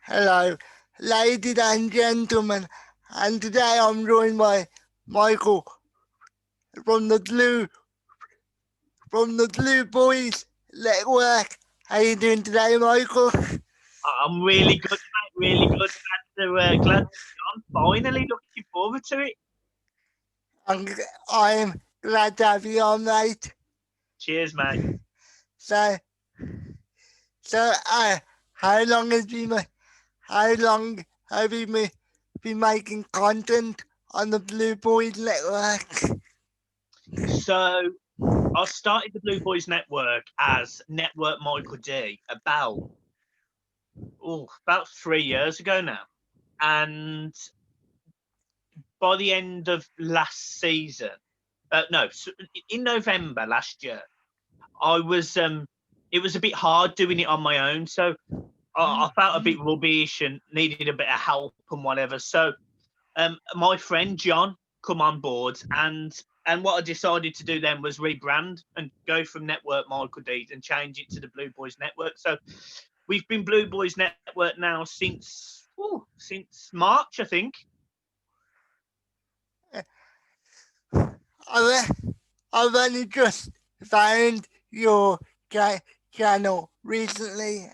Hello, ladies and gentlemen, and today I'm joined by Michael from the Blue Boys Network. How you doing today, Michael? I'm really good, mate. Really good. Glad to be on. Finally, looking forward to it. I'm, I'm glad to have you on, mate. Cheers, mate. So, so, how long has been how long have you been making content on the Blue Boys Network? So I started the Blue Boys Network as Network Michael D about 3 years ago now, and by the end of last season, no, in November last year, I was it was a bit hard doing it on my own, so I felt a bit rubbish and needed a bit of help and whatever. So my friend John come on board, and what I decided to do then was rebrand and go from Network Michael D and change it to the Blue Boys Network. So we've been Blue Boys Network now since March, I think. I've, I've only just found your channel recently.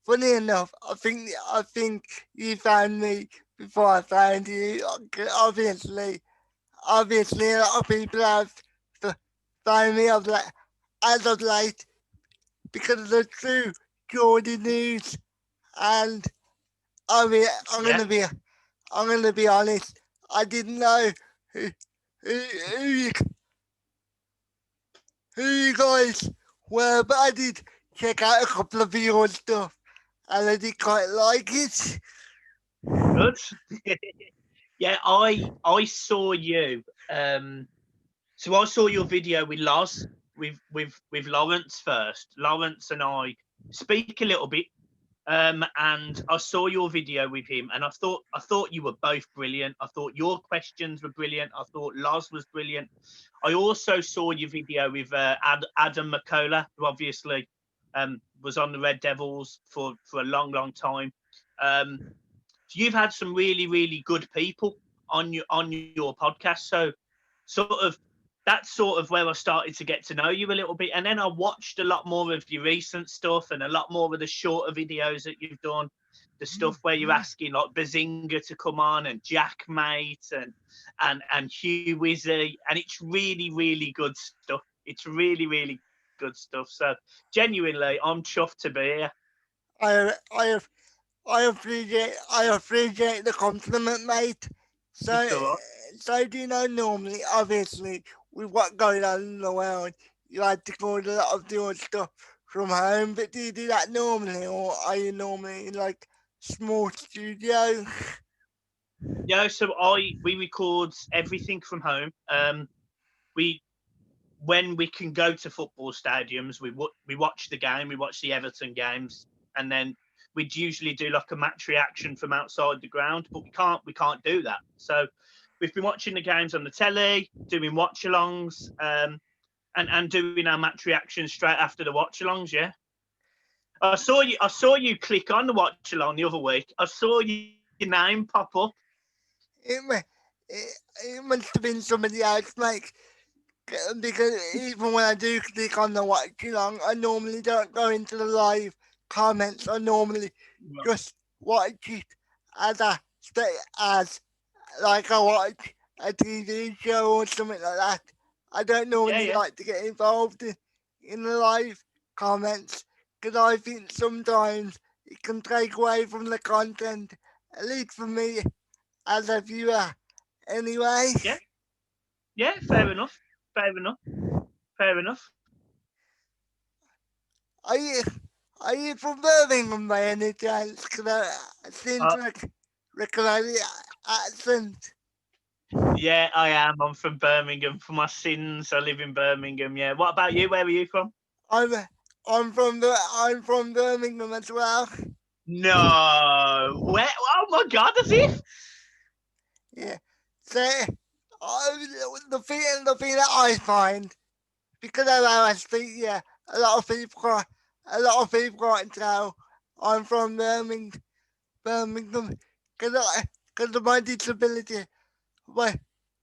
Funny enough, I think you found me before I found you. Obviously, a lot of people have found me as of late because of the true Geordie news. And I mean, I'm Yeah, gonna be I'm gonna be honest. I didn't know who who, who you who you guys were, but I did check out a couple of your stuff, and I did quite like it. good. Yeah, I saw you. So I saw your video with Loz, with Lawrence first. Lawrence and I speak a little bit, and I saw your video with him, and I thought you were both brilliant. I thought your questions were brilliant. I thought Loz was brilliant. I also saw your video with Adam McCullough, who obviously was on the Red Devils for a long time. So you've had some really good people on your podcast. So sort of that's sort of where I started to get to know you a little bit, and then I watched a lot more of your recent stuff and a lot more of the shorter videos that you've done. The stuff where you're asking like Bazinga to come on and Jack Mate and Hugh Wizzy, and it's really good stuff. It's really good stuff. So genuinely, I'm chuffed to be here. I I I appreciate the compliment, mate. So It's all right. so do you know normally, obviously, with what going on in the world, you had to record a lot of your stuff from home. But do you do that normally, or are you normally in like small studio? Yeah, so I we record everything from home. We When we can go to football stadiums, we watch the game, we watch the Everton games, and then we'd usually do like a match reaction from outside the ground, but we can't do that. So we've been watching the games on the telly, doing watch-alongs, and doing our match reactions straight after the watch-alongs. Yeah, I saw you click on the watch-along the other week. I saw your name pop up. It, it must have been somebody else, like, because even when I do click on the watch along, I normally don't go into the live comments. I normally just watch it as I stay as like I watch a TV show or something like that. I don't Yeah, normally yeah. like to get involved in the live comments because I think sometimes it can take away from the content, at least for me as a viewer. Anyway, Yeah, yeah, fair enough. Fair enough. Fair enough. are you are you from Birmingham by any chance? Because I seem Uh, to recognize the accent. yeah, I am. I'm from Birmingham. For my sins, I live in Birmingham. Yeah. What about you? Where are you from? I'm I'm from Birmingham as well. No. Where? Oh my God, as if. Yeah. So the thing that I find because of how I speak, yeah, a lot of people can't tell. I'm from Birmingham, because of my disability. My,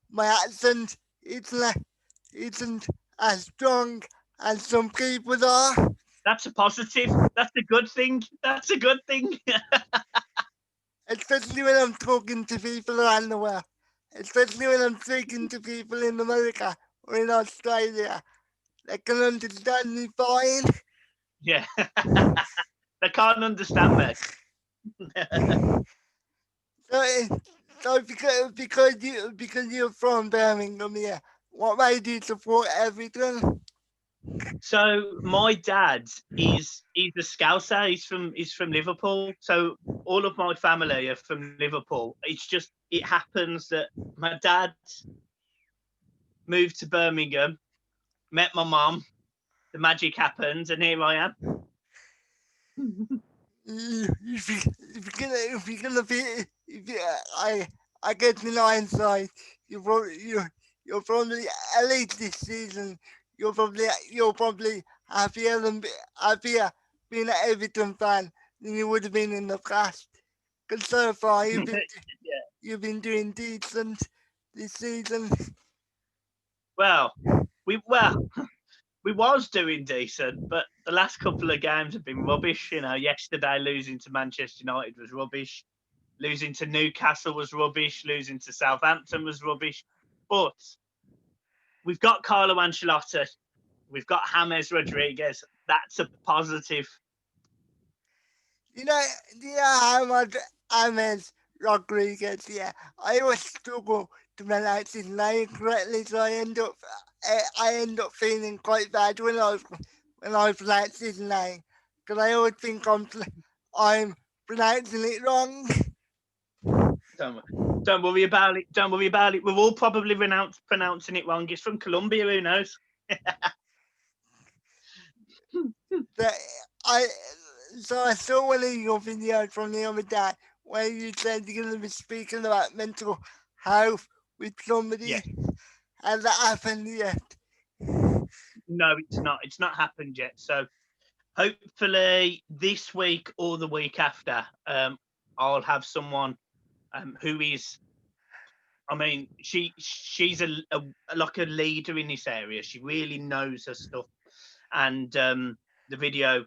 my accent isn't as strong as some people are, That's a positive. That's a good thing. That's a good thing. especially when I'm talking to people around the world. Especially when I'm speaking to people in America or in Australia. They can understand me fine. Yeah. They can't understand me. So, so because you're from Birmingham, yeah, what made you support Everton? So my dad he's a Scouser. He's from Liverpool. So all of my family are from Liverpool. It's just it happens that my dad moved to Birmingham, met my mum, the magic happened, and here I am. If you're gonna be, if you, I get in hindsight, you're probably elite this season. You're probably happier being an Everton fan than you would have been in the past. Because so far Yeah. you've been doing decent this season. Well, well we was doing decent, but the last couple of games have been rubbish. Yesterday losing to Manchester United was rubbish. Losing to Newcastle was rubbish. Losing to Southampton was rubbish. But we've got Carlo Ancelotti. We've got James Rodriguez. That's a positive. You know, how much James Rodriguez, yeah. I always struggle to pronounce his name correctly, so I end up feeling quite bad when I pronounce his name, because I always think I'm pronouncing it wrong. Don't, don't worry about it. Don't worry about it. We're all probably pronouncing it wrong. It's from Colombia. Who knows? That I so I saw one of your videos from the other day where you said you're going to be speaking about mental health with somebody. Yes. Has that happened yet? No, it's not. It's not happened yet. So hopefully this week or the week after, I'll have someone who is. I mean, she's like a leader in this area. She really knows her stuff, and the video.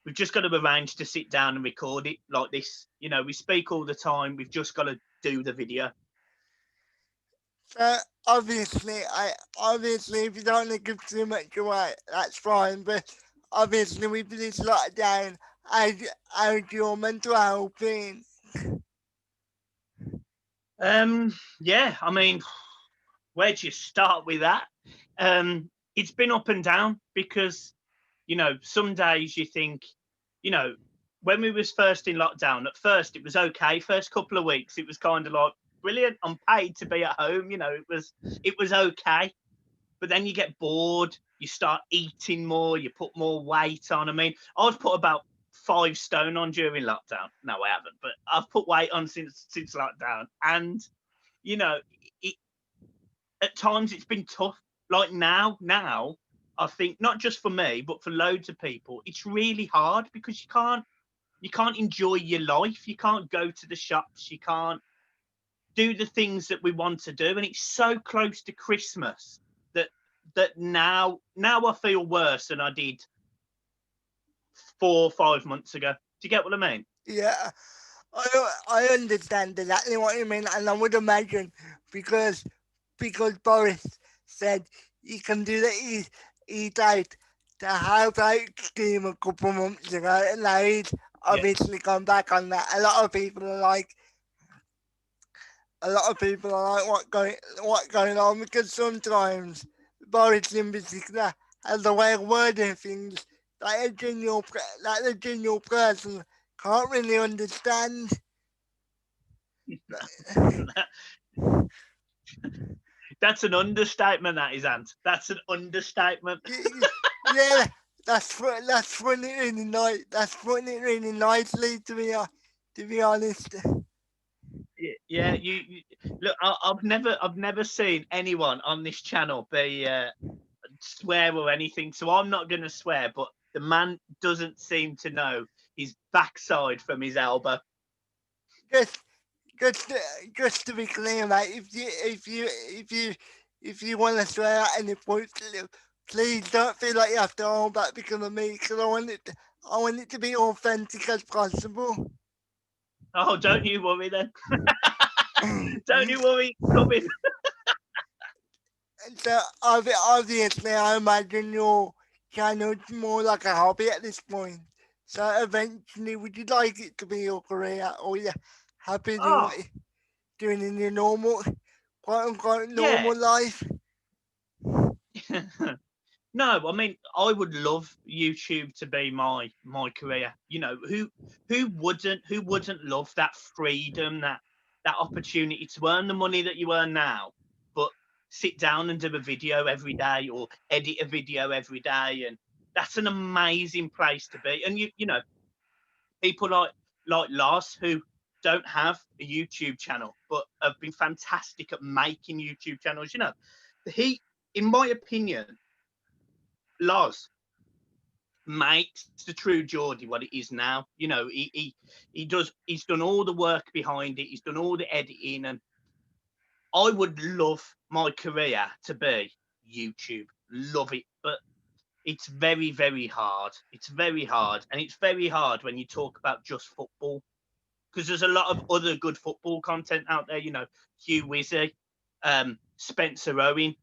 We've just got to arrange to sit down and record it like this. We speak all the time. We've just got to do the video. So obviously if you don't want to give too much away, that's fine. But obviously with this lockdown, how's your mental health been? Yeah, I mean, where do you start with that? It's been up and down because some days you think, you know, when we was first in lockdown, at first it was okay. First couple of weeks, it was kind of like brilliant. I'm paid to be at home. It was okay. But then you get bored. You start eating more. You put more weight on. I mean, I've put about 5 stone on during lockdown. No, I haven't, but I've put weight on since lockdown, and you know, it, at times it's been tough. Like now, I think not just for me, but for loads of people, it's really hard because you can't enjoy your life. You can't go to the shops. You can't do the things that we want to do, and it's so close to Christmas that now I feel worse than I did 4 or 5 months ago. Do you get what I mean? Yeah, I understand exactly what you mean, and I would imagine because Boris said he can do the eat out the help out scheme a couple months ago, and now he's Yeah. obviously gone back on that. A lot of people are like, what going on? Because sometimes Boris in particular has a way of wording things that a general person can't really understand. That's an understatement, that is, Ant. That's an understatement. Yeah, that's funny really nice. That's funny really nicely to be honest. Yeah, you look. I've never seen anyone on this channel be swear or anything, so I'm not going to swear. But the man doesn't seem to know his backside from his elbow. Just, just, just to be clear, mate. If you want to swear at any point, please don't feel like you have to hold back because of me. Because I want it to be authentic as possible. Oh, don't you worry then. Don't And you worry, it's coming. so obviously, I imagine your channel's more like a hobby at this point. So eventually, would you like it to be your career, or you happy doing Oh, what you're doing in your normal, quote unquote, yeah. normal life? No, I mean, I would love YouTube to be my career. You know, who wouldn't love that freedom, that opportunity to earn the money that you earn now, but sit down and do a video every day or edit a video every day, and that's an amazing place to be. And you know, people like Lars who don't have a YouTube channel but have been fantastic at making YouTube channels. You know, he, in my opinion, Lars makes the true Geordie what it is now. You know, he's done all the work behind it. He's done all the editing, and I would love my career to be YouTube. Love it, but it's very, very hard. It's very hard, and it's very hard when you talk about just football because there's a lot of other good football content out there. You know, Hugh Wizzy, Spencer Owen,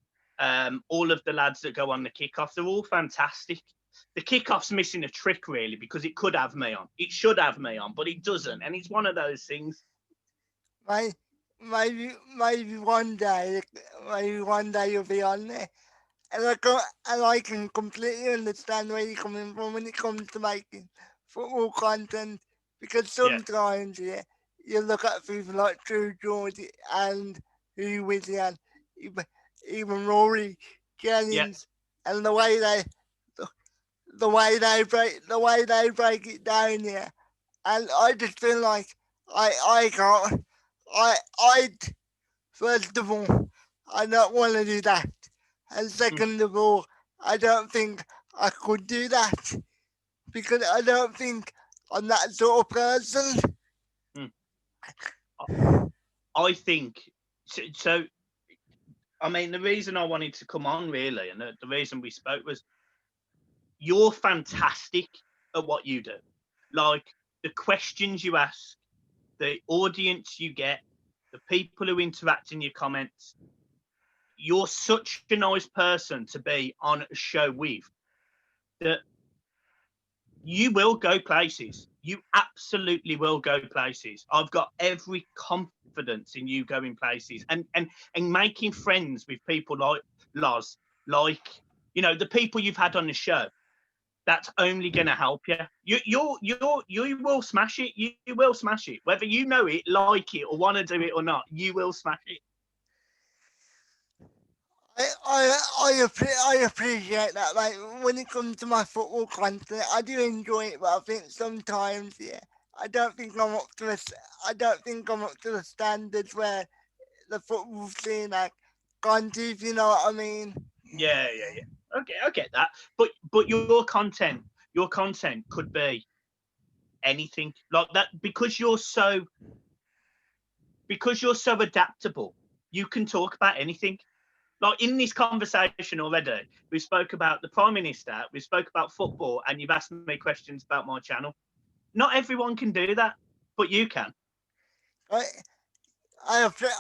all of the lads that go on the kickoff, they're all fantastic. The kickoff's missing a trick really because it could have me on. It should have me on, but it doesn't, and it's one of those things. May- maybe one day, you'll be on there. And I can completely understand where you're coming from when it comes to making football content because Yeah, sometimes, yeah, you look at people like True Geordie and Hugh Wizzy and even, even Rory yeah. Jennings and the, the way they break it down here. And I just feel like I can't I first of all I don't want to do that. And Mm, second of all, I don't think I could do that because I don't think I'm that sort of person. mm. I think so. I mean, the reason I wanted to come on really, and the reason we spoke was you're fantastic at what you do. Like the questions you ask, the audience you get, the people who interact in your comments. You're such a nice person to be on a show with that you will go places. You absolutely will go places. I've got every confidence in you going places and making friends with people like Loz, like the people you've had on the show. That's only going to help you. You will smash it. You will smash it. Whether you know it, like it, or want to do it or not, you will smash it. I appreciate that. Like when it comes to my football content, I do enjoy it, but I think sometimes, yeah, I don't think I'm up to the, I don't think I'm up to the standards where the football scene like gone to. If you know what I mean? Yeah. Okay, I get that. But your content could be anything like that because you're so adaptable. You can talk about anything. Like in this conversation already, we spoke about the Prime Minister, we spoke about football, and you've asked me questions about my channel. Not everyone can do that, but you can. I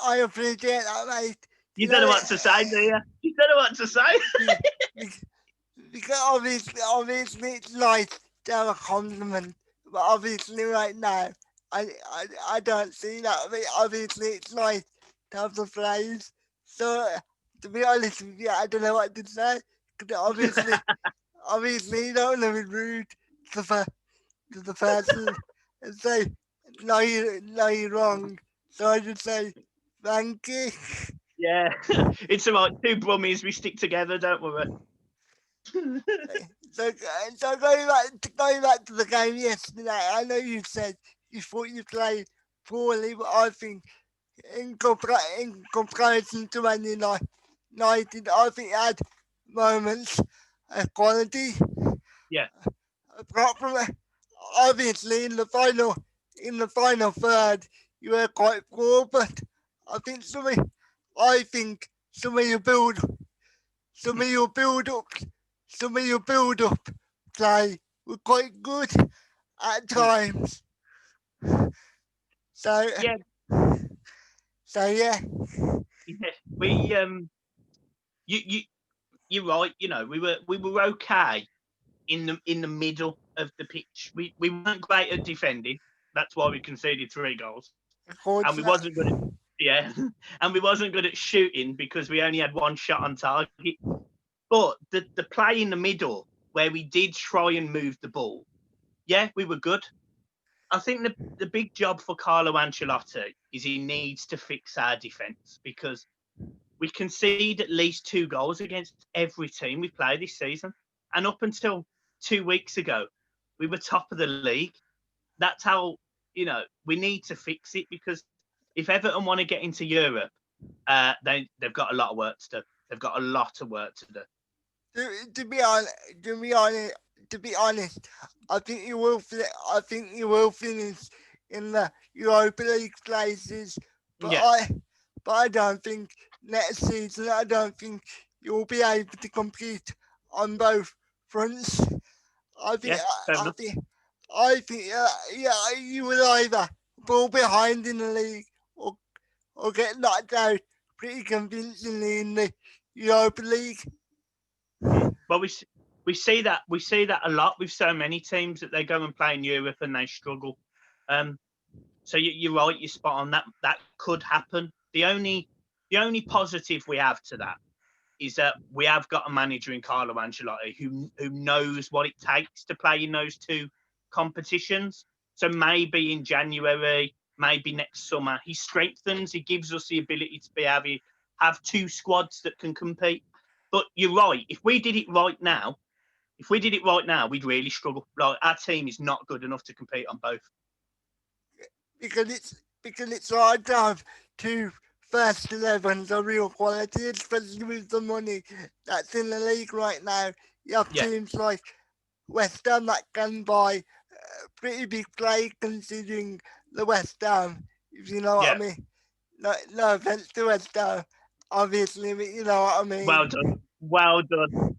I appreciate that, mate. You You don't know know, what to say, do you? You don't know what to say. be- be- because obviously it's nice to have a compliment, but obviously right now I don't see that. I mean, obviously it's nice to have the praise. So to be honest with you, I don't know what to say. Because obviously you don't want to be rude to to the person and say no you're wrong. So I just say thank you. Yeah, it's all right. Two brummies, we stick together, don't worry. So, so going back to the game yesterday, I know you said you thought you played poorly, but I think in comparison to Man United, I think you had moments of quality. Yeah, Apart from obviously in the final third, you were quite poor, but I think I think some of your build, some of your build up, some of your build up play were quite good at Mm. times. So, Yeah, so yeah, yeah. You you're right. You know, we were okay in the middle of the pitch. We weren't great at defending. That's why we conceded 3 goals, and we unfortunately, wasn't good at yeah, and we wasn't good at shooting because we only had one shot on target. But the play in the middle where we did try and move the ball, yeah, we were good. I think the big job for Carlo Ancelotti is he needs to fix our defence because we concede at least 2 goals against every team we play this season. And up until 2 weeks ago, we were top of the league. That's how, we need to fix it because if Everton want to get into Europe, they've got a lot of work to do. They've got a lot of work to do. to be honest, to be honest, to be honest, I think you will. I think you will finish in the Europa League places, but Yeah, I, but I don't think next season. I don't think you'll be able to compete on both fronts. I think. yeah, fair I enough. think. I think. Yeah, you will either fall behind in the league or get knocked out pretty convincingly in the Europa League. But we see that a lot with so many teams that they go and play in Europe and they struggle. Um, so you're right, you're spot on. That could happen. The only positive we have to that is that we have got a manager in Carlo Ancelotti who knows what it takes to play in those two competitions. So maybe in January, maybe next summer, he strengthens. He gives us the ability to be have two squads that can compete. But you're right. If we did it right now, we'd really struggle. Like our team is not good enough to compete on both. Because it's hard to have two first 11s of real quality, especially with the money that's in the league right now. You have Yeah, teams like West Ham that can buy pretty big play considering the West Ham, if you know what I yeah. mean. No offense to West Ham, obviously, but you know what I Well mean. done. Well done.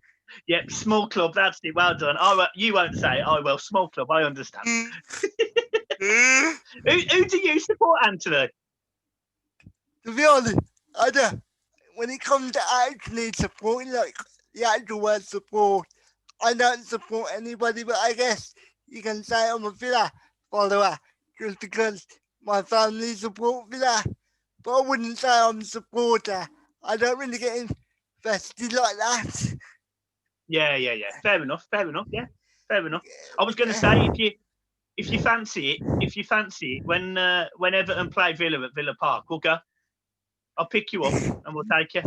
Yeah, small club. That's it. Well done. You won't say it. I will. Small club. I understand. Who do you support, Anthony? To be honest, I don't. When it comes to actually supporting, like the actual word support, I don't support anybody, but I guess you can say I'm a Villa follower just because my family support Villa. But I wouldn't say I'm a supporter. I don't really get invested like that. Yeah. Fair enough. Fair enough. Yeah, fair enough. I was going to say Because, if you fancy it, when Everton play Villa at Villa Park, we'll go. I'll pick you up and we'll take you.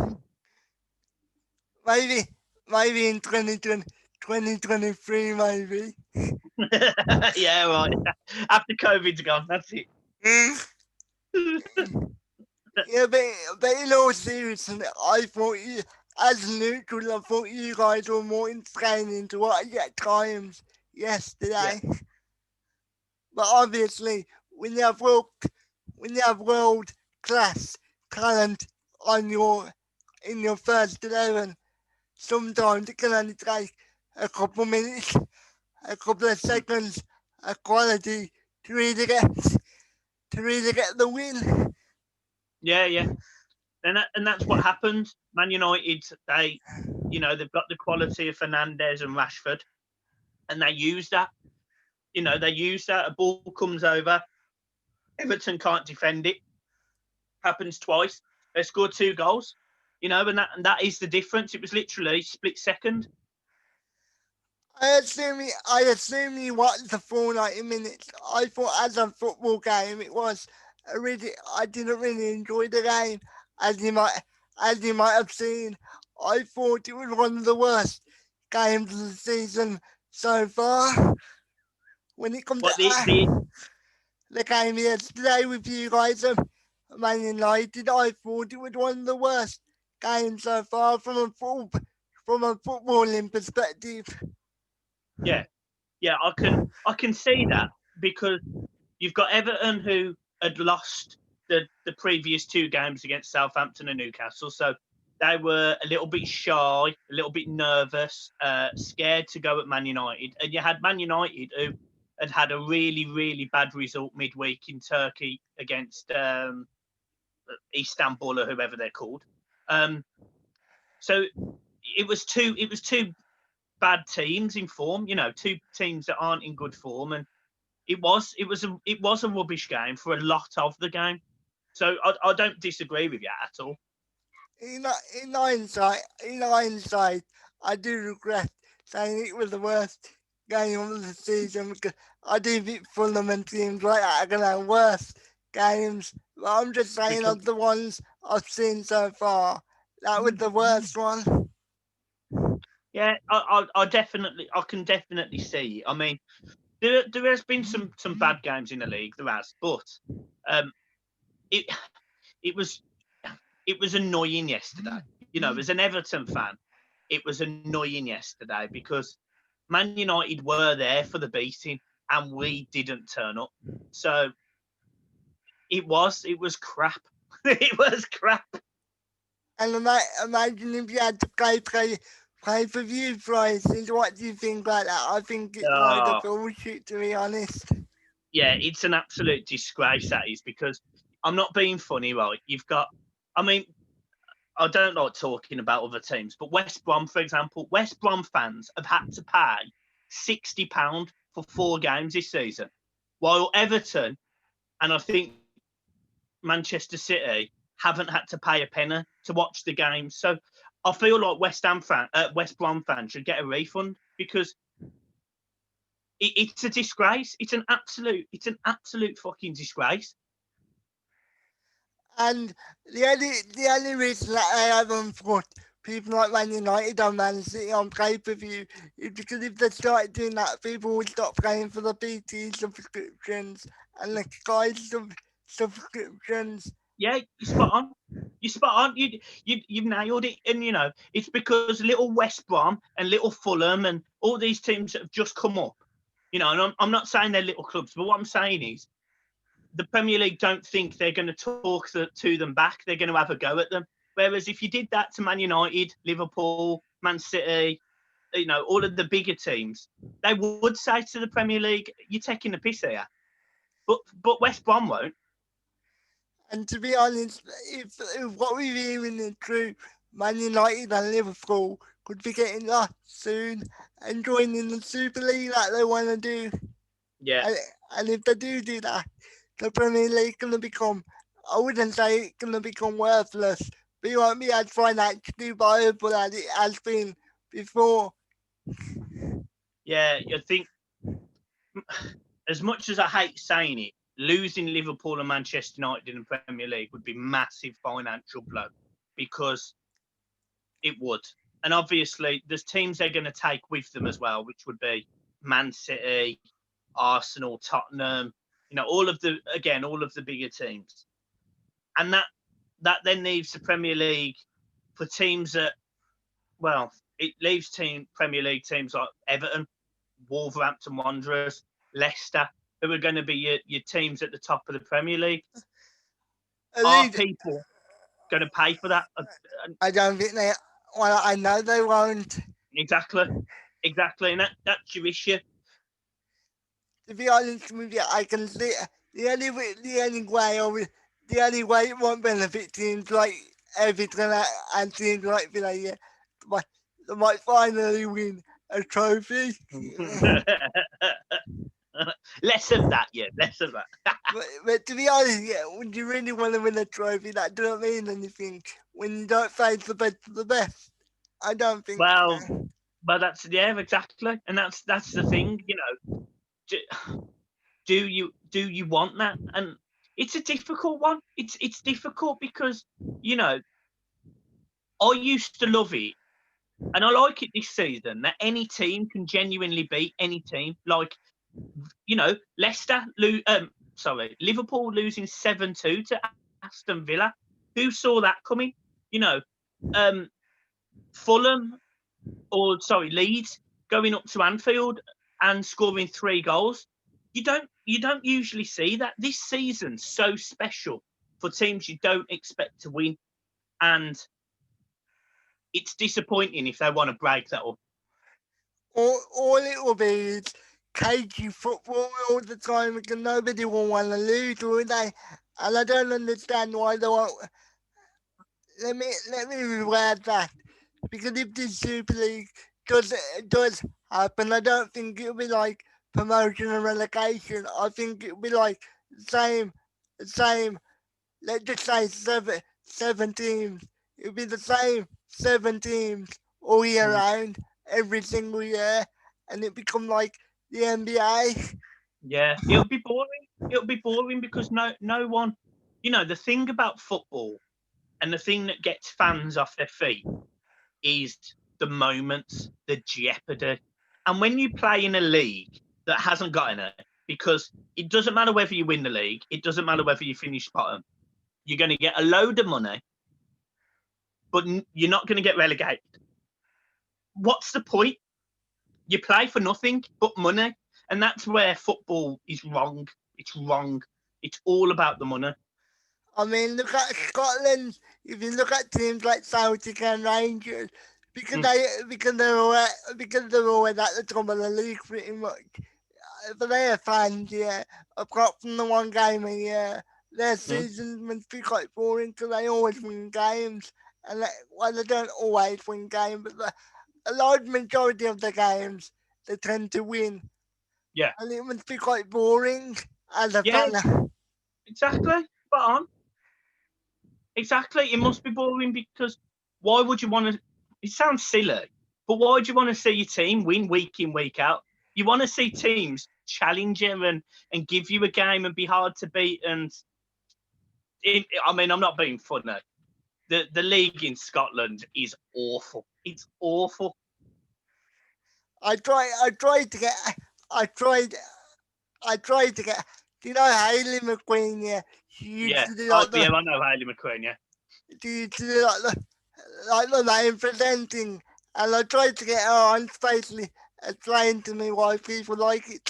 maybe, maybe in 2020, 2023, maybe. Yeah, right. After COVID's gone, that's it. Yeah, but in all seriousness, I thought you, as neutral, I thought you guys were more entertaining to watch at times Yeah, yesterday. But obviously, when you have world class talent on your in your first 11, sometimes it can only take a couple minutes, a couple of seconds, a quality to really get the win. yeah. And that's what happened. Man United, they've got the quality of Fernandes and Rashford, and they use that. They use that. A ball comes over. Everton can't defend it. Happens twice. They scored 2 goals. And that is the difference. It was literally split second. I assume you watched the full 90 minutes. I thought as a football game it was I didn't really enjoy the game as you might have seen. I thought it was one of the worst games of the season so far. When it comes to What the the game yesterday with you guys, Man United, I thought it was one of the worst games so far from a footballing perspective. yeah Yeah, I can see that because you've got Everton who had lost the previous two games against Southampton and Newcastle, so they were a little bit shy, a little bit nervous, scared to go at Man United, and you had Man United who had a really bad result midweek in Turkey against Istanbul or whoever they're called. So it was two bad teams in form, two teams that aren't in good form, and it was a rubbish game for a lot of the game. So I don't disagree with you at all. In, in hindsight, I do regret saying it was the worst game of the season because I do think Fulham and teams like that are going to have worse games. But I'm just saying Because of the ones I've seen so far, that was the worst one. yeah, I can definitely see. I mean, there has been some bad games in the league, there has, but it it was it was annoying yesterday. As an Everton fan, it was annoying yesterday because Man United were there for the beating and we didn't turn up. So it was crap. It was crap. And imagine if you had to pay per view prices. What do you think about that? I think it's a load of Oh, bullshit, to be honest. yeah, it's an absolute disgrace, that is, because I'm not being funny, right? I mean, I don't like talking about other teams, but West Brom, for example, West Brom fans have had to pay £60 for 4 games this season, while Everton and I think Manchester City haven't had to pay a penny to watch the game. So I feel like West Brom fans should get a refund because it's a disgrace. It's an absolute fucking disgrace. And the only reason that I haven't put people like Man United on Man City on pay per view is because if they started doing that, people would stop paying for the BT subscriptions and the Sky subscriptions. Yeah, you're spot on. You're spot on. You've nailed it. And it's because little West Brom and little Fulham and all these teams that have just come up. And I'm not saying they're little clubs, but what I'm saying is the Premier League don't think they're going to talk to them back. They're going to have a go at them. Whereas if you did that to Man United, Liverpool, Man City, all of the bigger teams, they would say to the Premier League, "You're taking the piss here." But West Brom won't. And to be honest, if what we're hearing is true, Man United and Liverpool could be getting lost soon and joining the Super League like they want to do. Yeah, And, and if they do that, the Premier League going to become, I wouldn't say it's going to become worthless, but it won't be as financially viable as it has been before. yeah. I think as much as I hate saying it, losing Liverpool and Manchester United in the Premier League would be massive financial blow because it would. And obviously, there's teams they're going to take with them as well, which would be Man City, Arsenal, Tottenham. All of the bigger teams, and that then leaves the Premier League for teams that, well, it leaves Premier League teams like Everton, Wolverhampton Wanderers, Leicester, who are going to be your teams at the top of the Premier League. At Are least, people going to pay for that? I don't think they, well, I know they won't. Exactly, exactly, and that's your issue. To be honest with you, I can see the only way it won't benefit teams like Everton and teams like Villa, yeah, they might finally win a trophy. Less of that, yeah, less of that. But to be honest, yeah, when you really want to win a trophy, that doesn't mean anything when you don't face the best of the best. I don't think Well, so. but yeah, exactly, and that's the thing. Do, do you want that? And it's a difficult one. It's difficult because you know I used to love it, and I like it this season that any team can genuinely beat any team. Like Leicester, Liverpool losing 7-2 to Aston Villa. Who saw that coming? You know, um, Fulham Leeds going up to Anfield and scoring 3 goals. You don't usually see that. This season's so special for teams you don't expect to win, and it's disappointing if they want to break that up. All it will be is cagey football all the time because nobody will want to lose, will they? And I don't understand why they won't. Let me reword that because if the Super League does happen, I don't think it'll be like promotion and relegation. I think it'll be like the same. Let's just say seven teams. It'll be the same 7 teams all year Mm. round, every single year, and it become like the NBA. Yeah, it'll be boring. It'll be boring because no one, the thing about football and the thing that gets fans off their feet is the moments, the jeopardy. And when you play in a league that hasn't got in it, because it doesn't matter whether you win the league, it doesn't matter whether you finish bottom, you're going to get a load of money, but you're not going to get relegated. What's the point? You play for nothing but money. And that's where football is wrong. It's wrong. It's all about the money. I mean, look at Scotland. If you look at teams like Celtic and Rangers, because Mm. they're always at the top of the league pretty much. For their fans, yeah, apart from the one game a year, their Mm. seasons must be quite boring because they always win games. And they don't always win games, but a large majority of the games they tend to win. Yeah. And it must be quite boring as a Yeah, fan. exactly. Spot on. Exactly. It must be boring because why would you want to? It sounds silly, but why would you want to see your team win week in, week out? You want to see teams challenge you and give you a game and be hard to beat. And I mean, I'm not being funny. The league in Scotland is awful. It's awful. I tried to get, I tried, I tried to get. Do you know Hayley McQueen? Yeah, she used Yeah. to do Oh, like yeah, the, I know Hayley McQueen. Yeah. she used to do like the name presenting, and I tried to get her on basically explain to me why people like it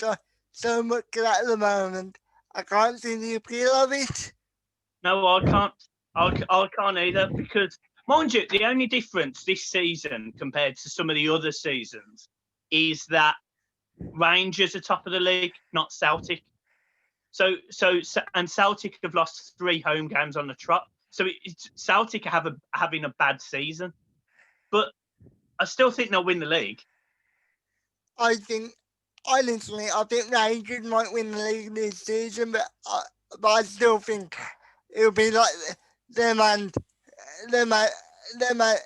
so much at the moment. I can't see the appeal of it. No, I can't. I can't either because, mind you, the only difference this season compared to some of the other seasons is that Rangers are top of the league, not Celtic. And Celtic have lost 3 home games on the trot. So Celtic having a bad season, but I still think they'll win the league. I think honestly, I think Rangers might win the league this season, but I still think it'll be like them and them and them and,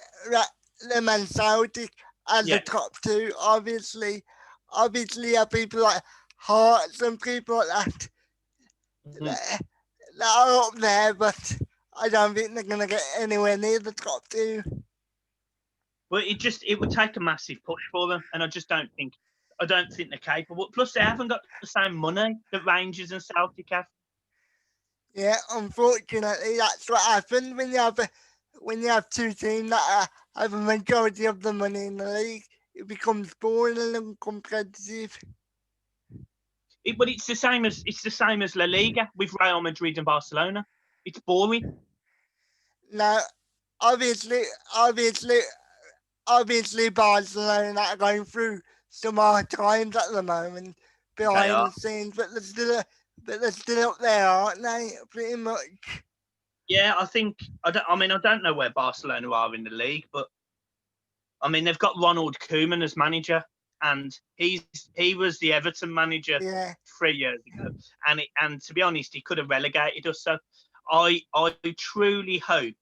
them and Celtic as the Yeah. top two. Obviously, have people like Hearts and people like Mhm. that that are up there, but I don't think they're gonna get anywhere near the top two. But it would take a massive push for them, and I don't think they're capable. Plus, they haven't got the same money that Rangers and Celtic have. Yeah, unfortunately, that's what happens when you have two teams that have a majority of the money in the league. It becomes boring and uncompetitive. But it's the same as La Liga with Real Madrid and Barcelona. It's boring. Now, obviously, obviously, obviously, Barcelona are going through some hard times at the moment They behind are. the scenes, but they're still up there, aren't they? Pretty much. Yeah, I think I don't know where Barcelona are in the league, but I mean they've got Ronald Koeman as manager, and he was the Everton manager Yeah, 3 years ago, and to be honest, he could have relegated us. So I truly hope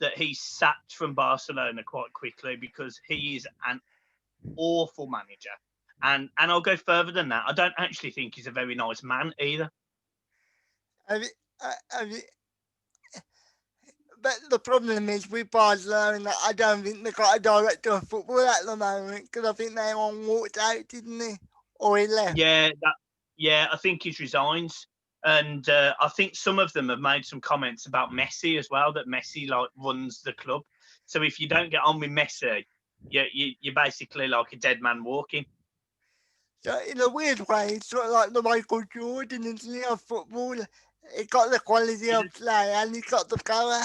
that he's sacked from Barcelona quite quickly because he is an awful manager. And I'll go further than that. I don't actually think he's a very nice man either. have you, have you, but the problem is with Barcelona, I don't think they've got a director of football at the moment because I think they all walked out, didn't they? Or he left. Yeah, I think he's resigned, and I think some of them have made some comments about Messi as well. That Messi like runs the club. So if you don't get on with Messi, you're basically like a dead man walking. So in a weird way, it's sort of like the Michael Jordan, isn't it, of football? He got the quality Yeah, of play and he got the power.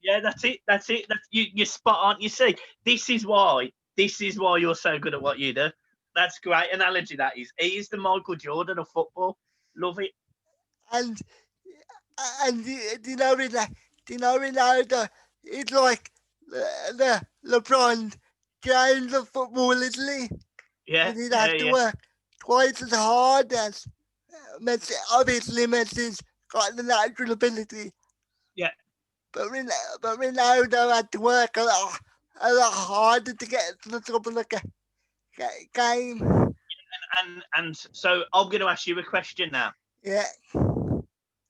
yeah, that's it. That's it. You're spot on. You see, this is why. This is why you're so good at what you do. That's great analogy. That is. He is the Michael Jordan of football. Love it. And do you know Ronaldo? It's like the LeBron James of football, isn't he? Yeah, And he'd yeah, have to yeah, work twice as hard as Messi. Obviously, Messi's got the natural ability, yeah. but Ronaldo had to work a lot harder to get to the top of the game. And so I'm going to ask you a question now. Yeah,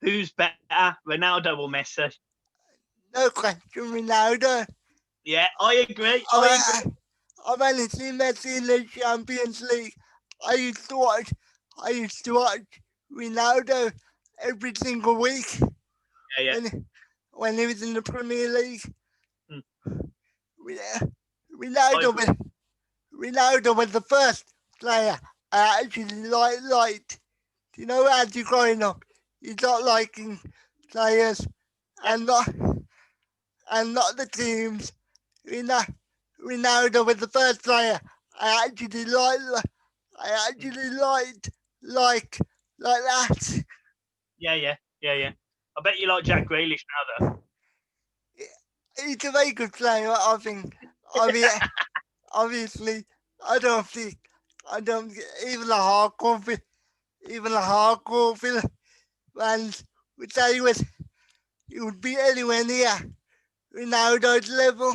Who's better, Ronaldo or Messi? no question, Ronaldo. Yeah, I agree. I agree. I, I've only seen Messi in the Champions League. I used to watch. I used to watch Ronaldo every single week Yeah, yeah. when when he was in the Premier League. Mm, I Ronaldo agree. was Ronaldo was the first player I actually liked. Do you know, as you growing up, you start liking players Yeah, and not the teams. Ronaldo was the first player I actually liked. I mm, actually liked like like that. yeah, yeah, yeah, yeah. I bet you like Jack Grealish now, He's a very good player. I think. I mean, obviously, I don't think I don't even even the hardcore fans would say he would be anywhere near Ronaldo's level,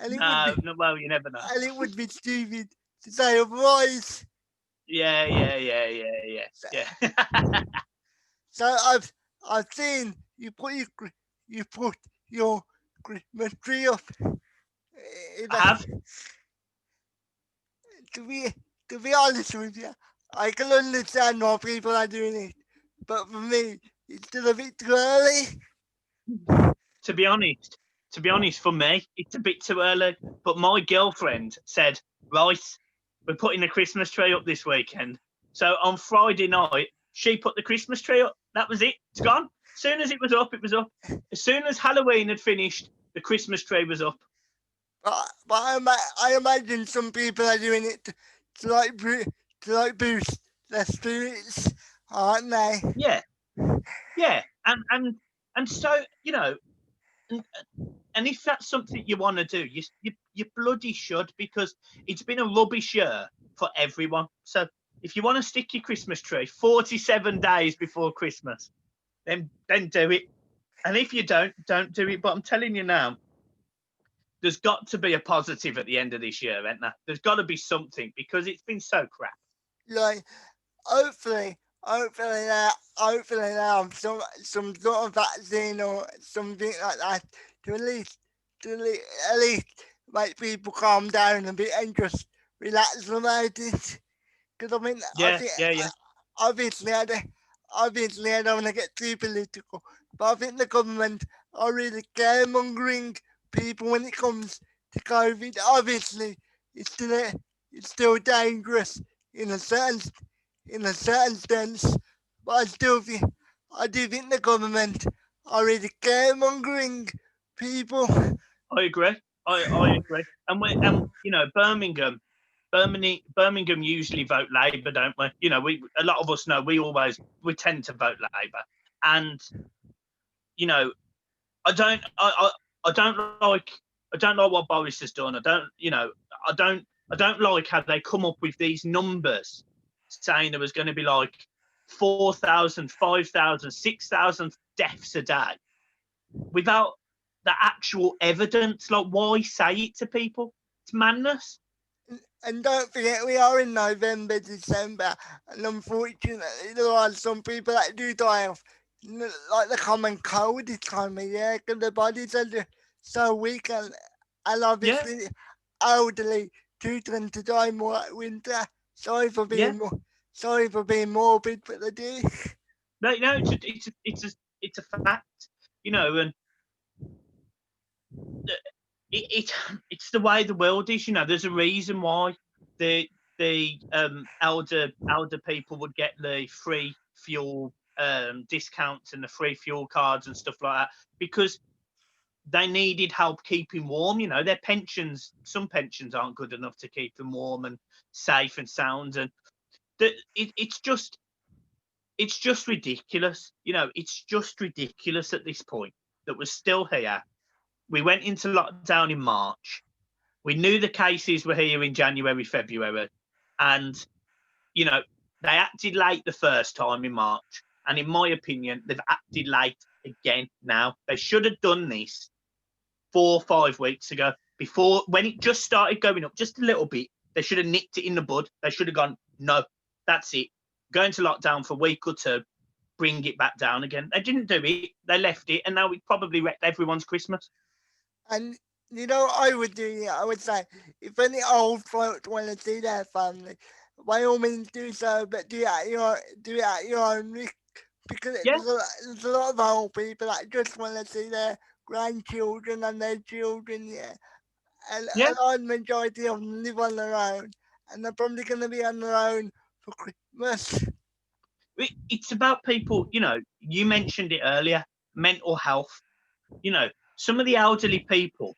and it would be though. No, no. Well, you never know. and it would be stupid to say otherwise. Yeah, yeah, yeah, yeah, So, yeah, yeah. so I've seen you put your Christmas tree up. I have. To be to be honest with you, I can understand why people are doing it, but for me, it's still a bit too early. To be honest, for me, it's a bit too early. But my girlfriend said, right, we're putting the Christmas tree up this weekend. So on Friday night, she put the Christmas tree up. That was it. It's gone. As soon as it was up, it was up. As soon as Halloween had finished, the Christmas tree was up. I imagine some people are doing it to like boost their spirits, aren't they? Yeah, yeah. And so, and, and if that's something you want to do, you bloody should, because it's been a rubbish year for everyone. So if you want to stick your Christmas tree 47 days before Christmas, then do it. And if you don't do it. But I'm telling you now, there's got to be a positive at the end of this year, ain't there? There's got to be something, because it's been so crap. Like hopefully now some sort of vaccine or something like that to at least make people calm down a bit and just relax about it. Because I mean, I Yeah, think yeah, yeah, obviously obviously I don't want to get too political, but I think the government are really scaremongering people when it comes to COVID. Obviously, it's still it's still dangerous in a certain in a certain sense, but I do think the government are really scaremongering people. I agree. I agree. And Birmingham usually vote Labour, don't we? A lot of us know we tend to vote Labour, and you know I don't like what Boris has done. I don't like how they come up with these numbers, saying there was going to be like 4,000, 5,000, 6,000 deaths a day without the actual evidence. Like, why say it to people? It's madness. And don't forget, we are in November, December, and unfortunately, there are some people that do die of like the common cold this time of year because the bodies are so weak, and Yeah, obviously, elderly do tend to die more at winter. Sorry for yeah. being sorry for being morbid, but they do. No, it's a fact. And it it's the way the world is. There's a reason why the the elder people would get the free fuel discounts and the free fuel cards and stuff like that, because they needed help keeping warm. You know, their pensions, some pensions aren't good enough to keep them warm and safe and sound. And it's just ridiculous. You know, it's just ridiculous at this point that we're still here. We went into lockdown in March. We knew the cases were here in January, February, and you know, they acted late the first time in March, and in my opinion, they've acted late again now. They should have done this 4 or 5 weeks ago, before, when it just started going up just a little bit. They should have nipped it in the bud. They should have gone, no, that's it. Go into lockdown for a week or two, bring it back down again. They didn't do it. They left it, and now it probably wrecked everyone's Christmas. And you know what I would do? I would say, if any old folks want to see their family, by all means do so, but do it at your own risk, because Yeah, there's a lot of old people that just want to see their grandchildren and their children. Yeah, and yeah. a large majority of them live on their own, and they're probably going to be on their own for Christmas. It's about people, you know, you mentioned it earlier, mental health. You know, some of the elderly people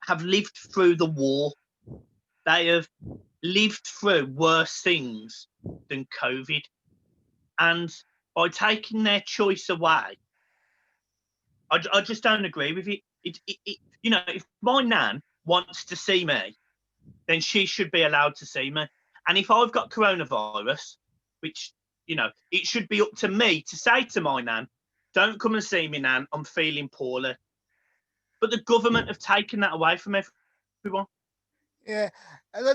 have lived through the war. They have lived through worse things than COVID. And by taking their choice away, I just don't agree with it. You know, if my nan wants to see me, then she should be allowed to see me. And if I've got coronavirus, which, you know, it should be up to me to say to my nan, don't come and see me, nan, I'm feeling poorly. But the government have taken that away from everyone. Yeah, and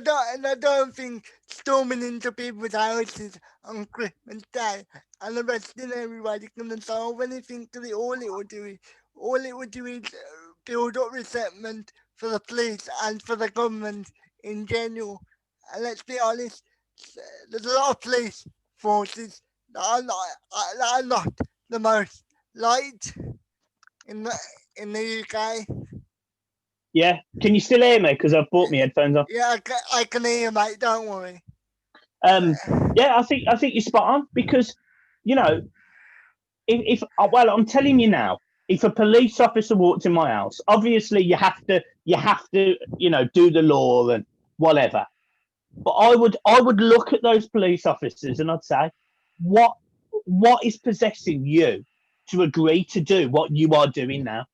I don't think storming into people's houses on Christmas Day and arresting everybody can solve anything. Because all it would do is build up resentment for the police and for the government in general. And let's be honest, there's a lot of police forces that are not the most liked in the UK. Yeah. Can you still hear me? Because I've brought my headphones on. Yeah, I can hear you, mate. Don't worry. Yeah, I think you're spot on, because, you know, if well, I'm telling you now, if a police officer walked in my house, obviously you have to, you know, do the law and whatever. But I would look at those police officers and I'd say, what is possessing you to agree to do what you are doing now?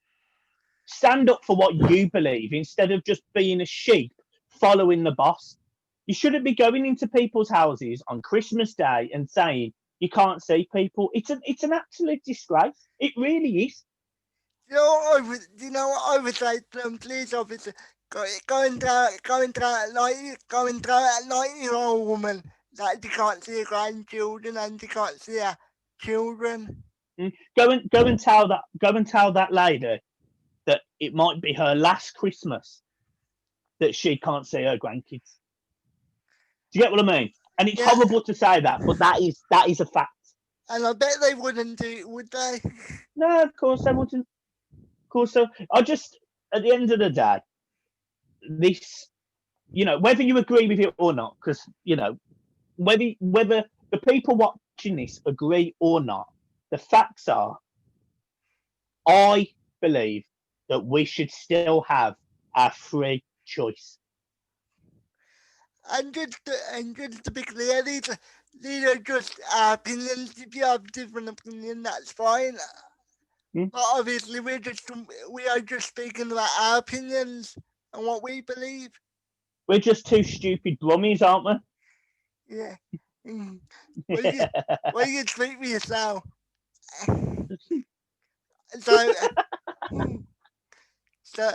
Stand up for what you believe instead of just being a sheep following the boss. You shouldn't be going into people's houses on Christmas Day and saying you can't see people. It's an absolute disgrace. It really is. You know what I would say to them police officer? Go and tell that 90-year-old woman that she can't see her grandchildren and she can't see her children. Go and tell that lady that it might be her last Christmas that she can't see her grandkids. Do you get what I mean? And it's horrible to say that, but that is a fact. And I bet they wouldn't do it, would they? No, of course they wouldn't. Of course, so I just, at the end of the day, this, you know, whether you agree with it or not, because, you know, whether the people watching this agree or not, the facts are, I believe that we should still have our free choice. And just to be clear, these are just our opinions. If you have a different opinion, that's fine. But obviously, we are just speaking about our opinions and what we believe. We're just two stupid brummies, aren't we? Yeah. Well, you speak for yourself. So, so,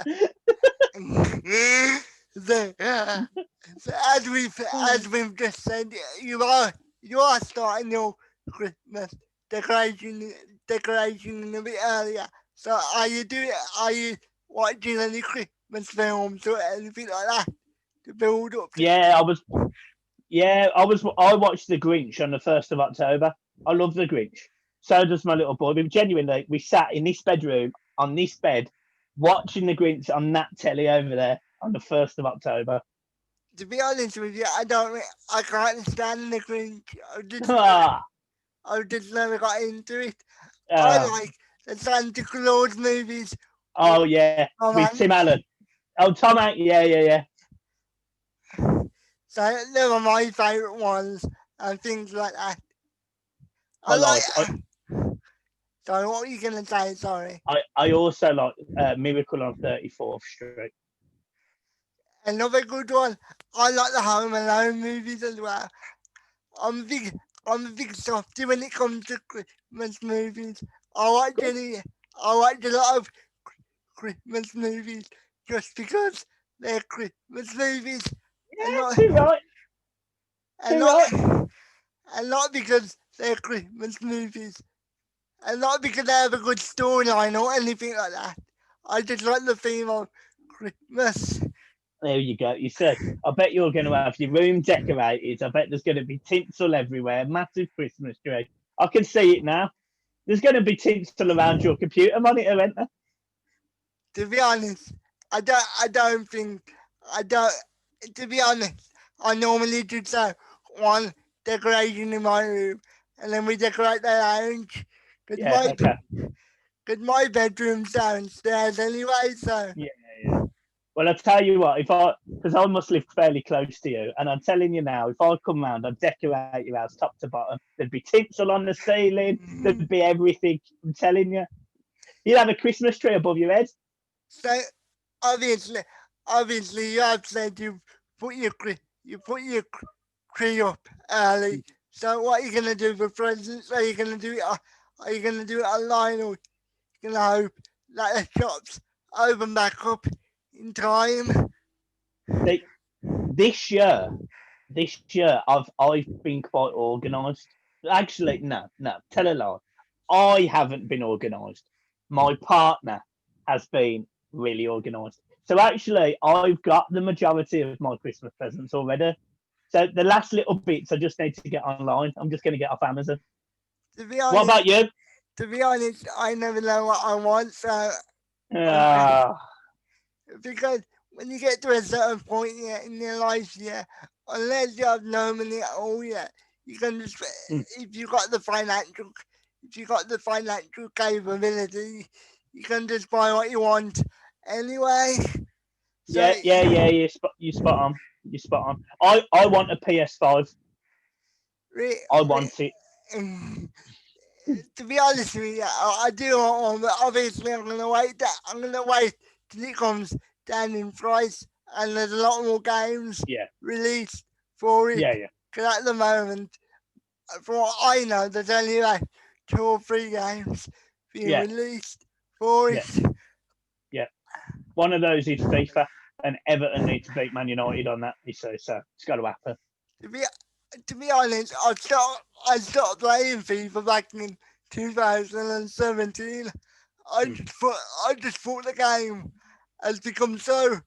so as we've just said, you are starting your Christmas decoration a bit earlier. So are you watching any Christmas films or anything like that to build up? Yeah, I watched The Grinch on the 1st of October. I love The Grinch. So does my little boy. We sat in this bedroom on this bed watching The Grinch on that telly over there on the 1st of October. To be honest with you, I can't stand the Grinch. Ah, I just never got into it. I ah, like the Santa Claus movies with oh yeah, Tom with Tim Hanks. Allen. Oh, Tom Hanks. Yeah, yeah, yeah. So they were my favourite ones and things like that. I I like. like. Sorry, what were you gonna say? Sorry. I also like Miracle on 34th Street. Another good one. I like the Home Alone movies as well. I'm a big, I'm a big softy when it comes to Christmas movies. I watch Good. any, I watch a lot of Christmas movies just because they're Christmas movies, and Yeah, not, too right. and Too not, right. and not because they're Christmas movies, and not because they have a good storyline or anything like that. I just like the theme of Christmas. There you go. You see, I bet you're going to have your room decorated. I bet there's going to be tinsel everywhere, massive Christmas tree. I can see it now. There's going to be tinsel around your computer monitor, isn't there? To be honest, I don't think, I don't, to be honest, I normally just have one decoration in my room and then we decorate the lounge because Yeah. Okay. my bedroom's downstairs anyway, so. Yeah. Yeah. Well, I'll tell you what. If I, because I must live fairly close to you, and I'm telling you now, if I come round, I'd decorate your house top to bottom. There'd be tinsel on the ceiling. There'd be everything. I'm telling you. You'd have a Christmas tree above your head. So obviously, obviously you have said you put your tree up early. So what are you gonna do for presents? Are you gonna do it? Are you gonna do it online, or you gonna hope that the shops open back up in time? See, this year, I've been quite organised. Actually, no, tell a lie. I haven't been organised. My partner has been really organised. So actually, I've got the majority of my Christmas presents already. So the last little bits, I just need to get online. I'm just going to get off Amazon. To be What honest, about you? I never know what I want. So okay, Ah, because when you get to a certain point, yeah, in your life, yeah, unless you have no money at all, yeah, you can just, mm, if you got the financial, if you got the financial capability, you can just buy what you want anyway. So yeah, yeah, yeah. You spot on. You spot on. I want a PS5. re, I re, want it. to be honest with you, I do want one, but obviously I'm gonna wait. I'm gonna wait till it comes down in price, and there's a lot more games Yeah, released for it. yeah, yeah, Because at the moment, from what I know, there's only like 2 or 3 games being yeah, released for yeah, it. yeah. One of those is FIFA, and Everton need to beat Man United on that. So it's got to happen. To be to be honest, I stopped playing FIFA back in 2017. Mm. I just thought the game has become so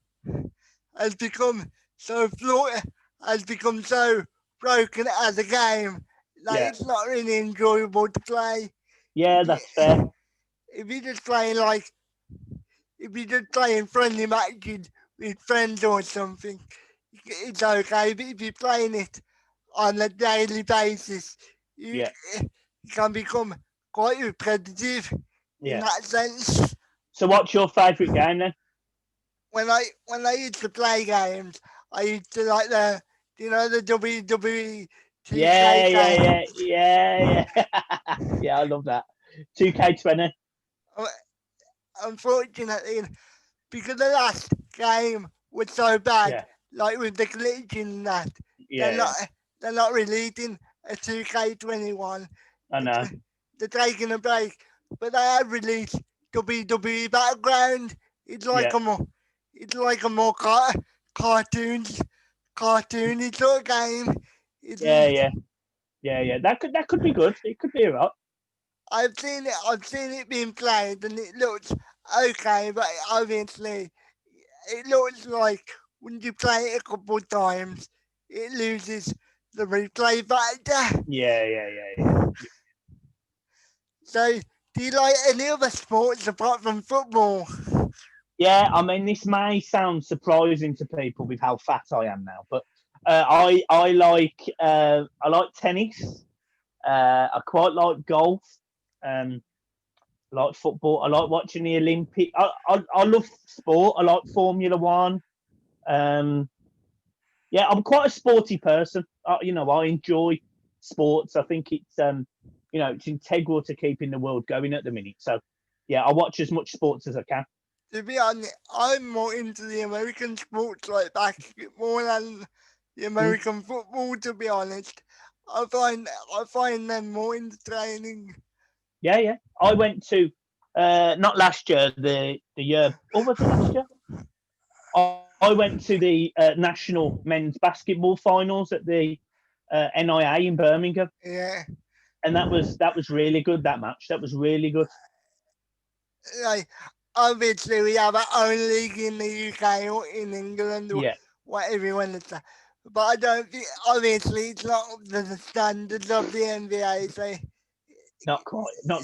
has become so flawed, has become so broken as a game that Yeah, it's not really enjoyable to play. yeah, If you that's fair. if you just playing like if you're just playing friendly matches with friends or something, it's okay. But if you're playing it on a daily basis, you, Yeah, you can become quite repetitive in yeah. that sense. So what's your favourite game then? When I used to play games, I used to like the WWE 2K Yeah, yeah, game. yeah, yeah, yeah. Yeah, I love that. 2K20. Uh, Unfortunately, because the last game was so bad, Yeah, like with the glitching and that, they're yeah, not yeah. they're not releasing a 2K21. I know. They're taking a break, but they have released WWE Battleground. It's like Yeah, a more it's like a more cartoons cartoony sort of game. yeah, Isn't yeah, yeah, yeah. That could be good. It could be a lot. I've seen it being played and it looks okay, but obviously it looks like when you play it a couple of times, it loses the replay factor. Yeah, yeah, yeah, yeah. So, do you like any other sports apart from football? Yeah, I mean, this may sound surprising to people with how fat I am now, but I like tennis. I quite like golf. Um, I like football. I like watching the Olympic. I love sport. I like Formula One. Um, yeah, I'm quite a sporty person. I enjoy sports. I think it's integral to keeping the world going at the minute. So, yeah, I watch as much sports as I can. To be honest, I'm more into the American sports like basketball than the Mm, American football. To be honest, I find them more entertaining. yeah, yeah. I went to not last year, the year. Or was it last year? I went to the national men's basketball finals at the NIA in Birmingham, Yeah, and that was really good. That match, that was really good. like obviously we have our own league in the UK or in England or Yeah, whatever you want to say. But I don't think obviously it's not up to the standards of the NBA. not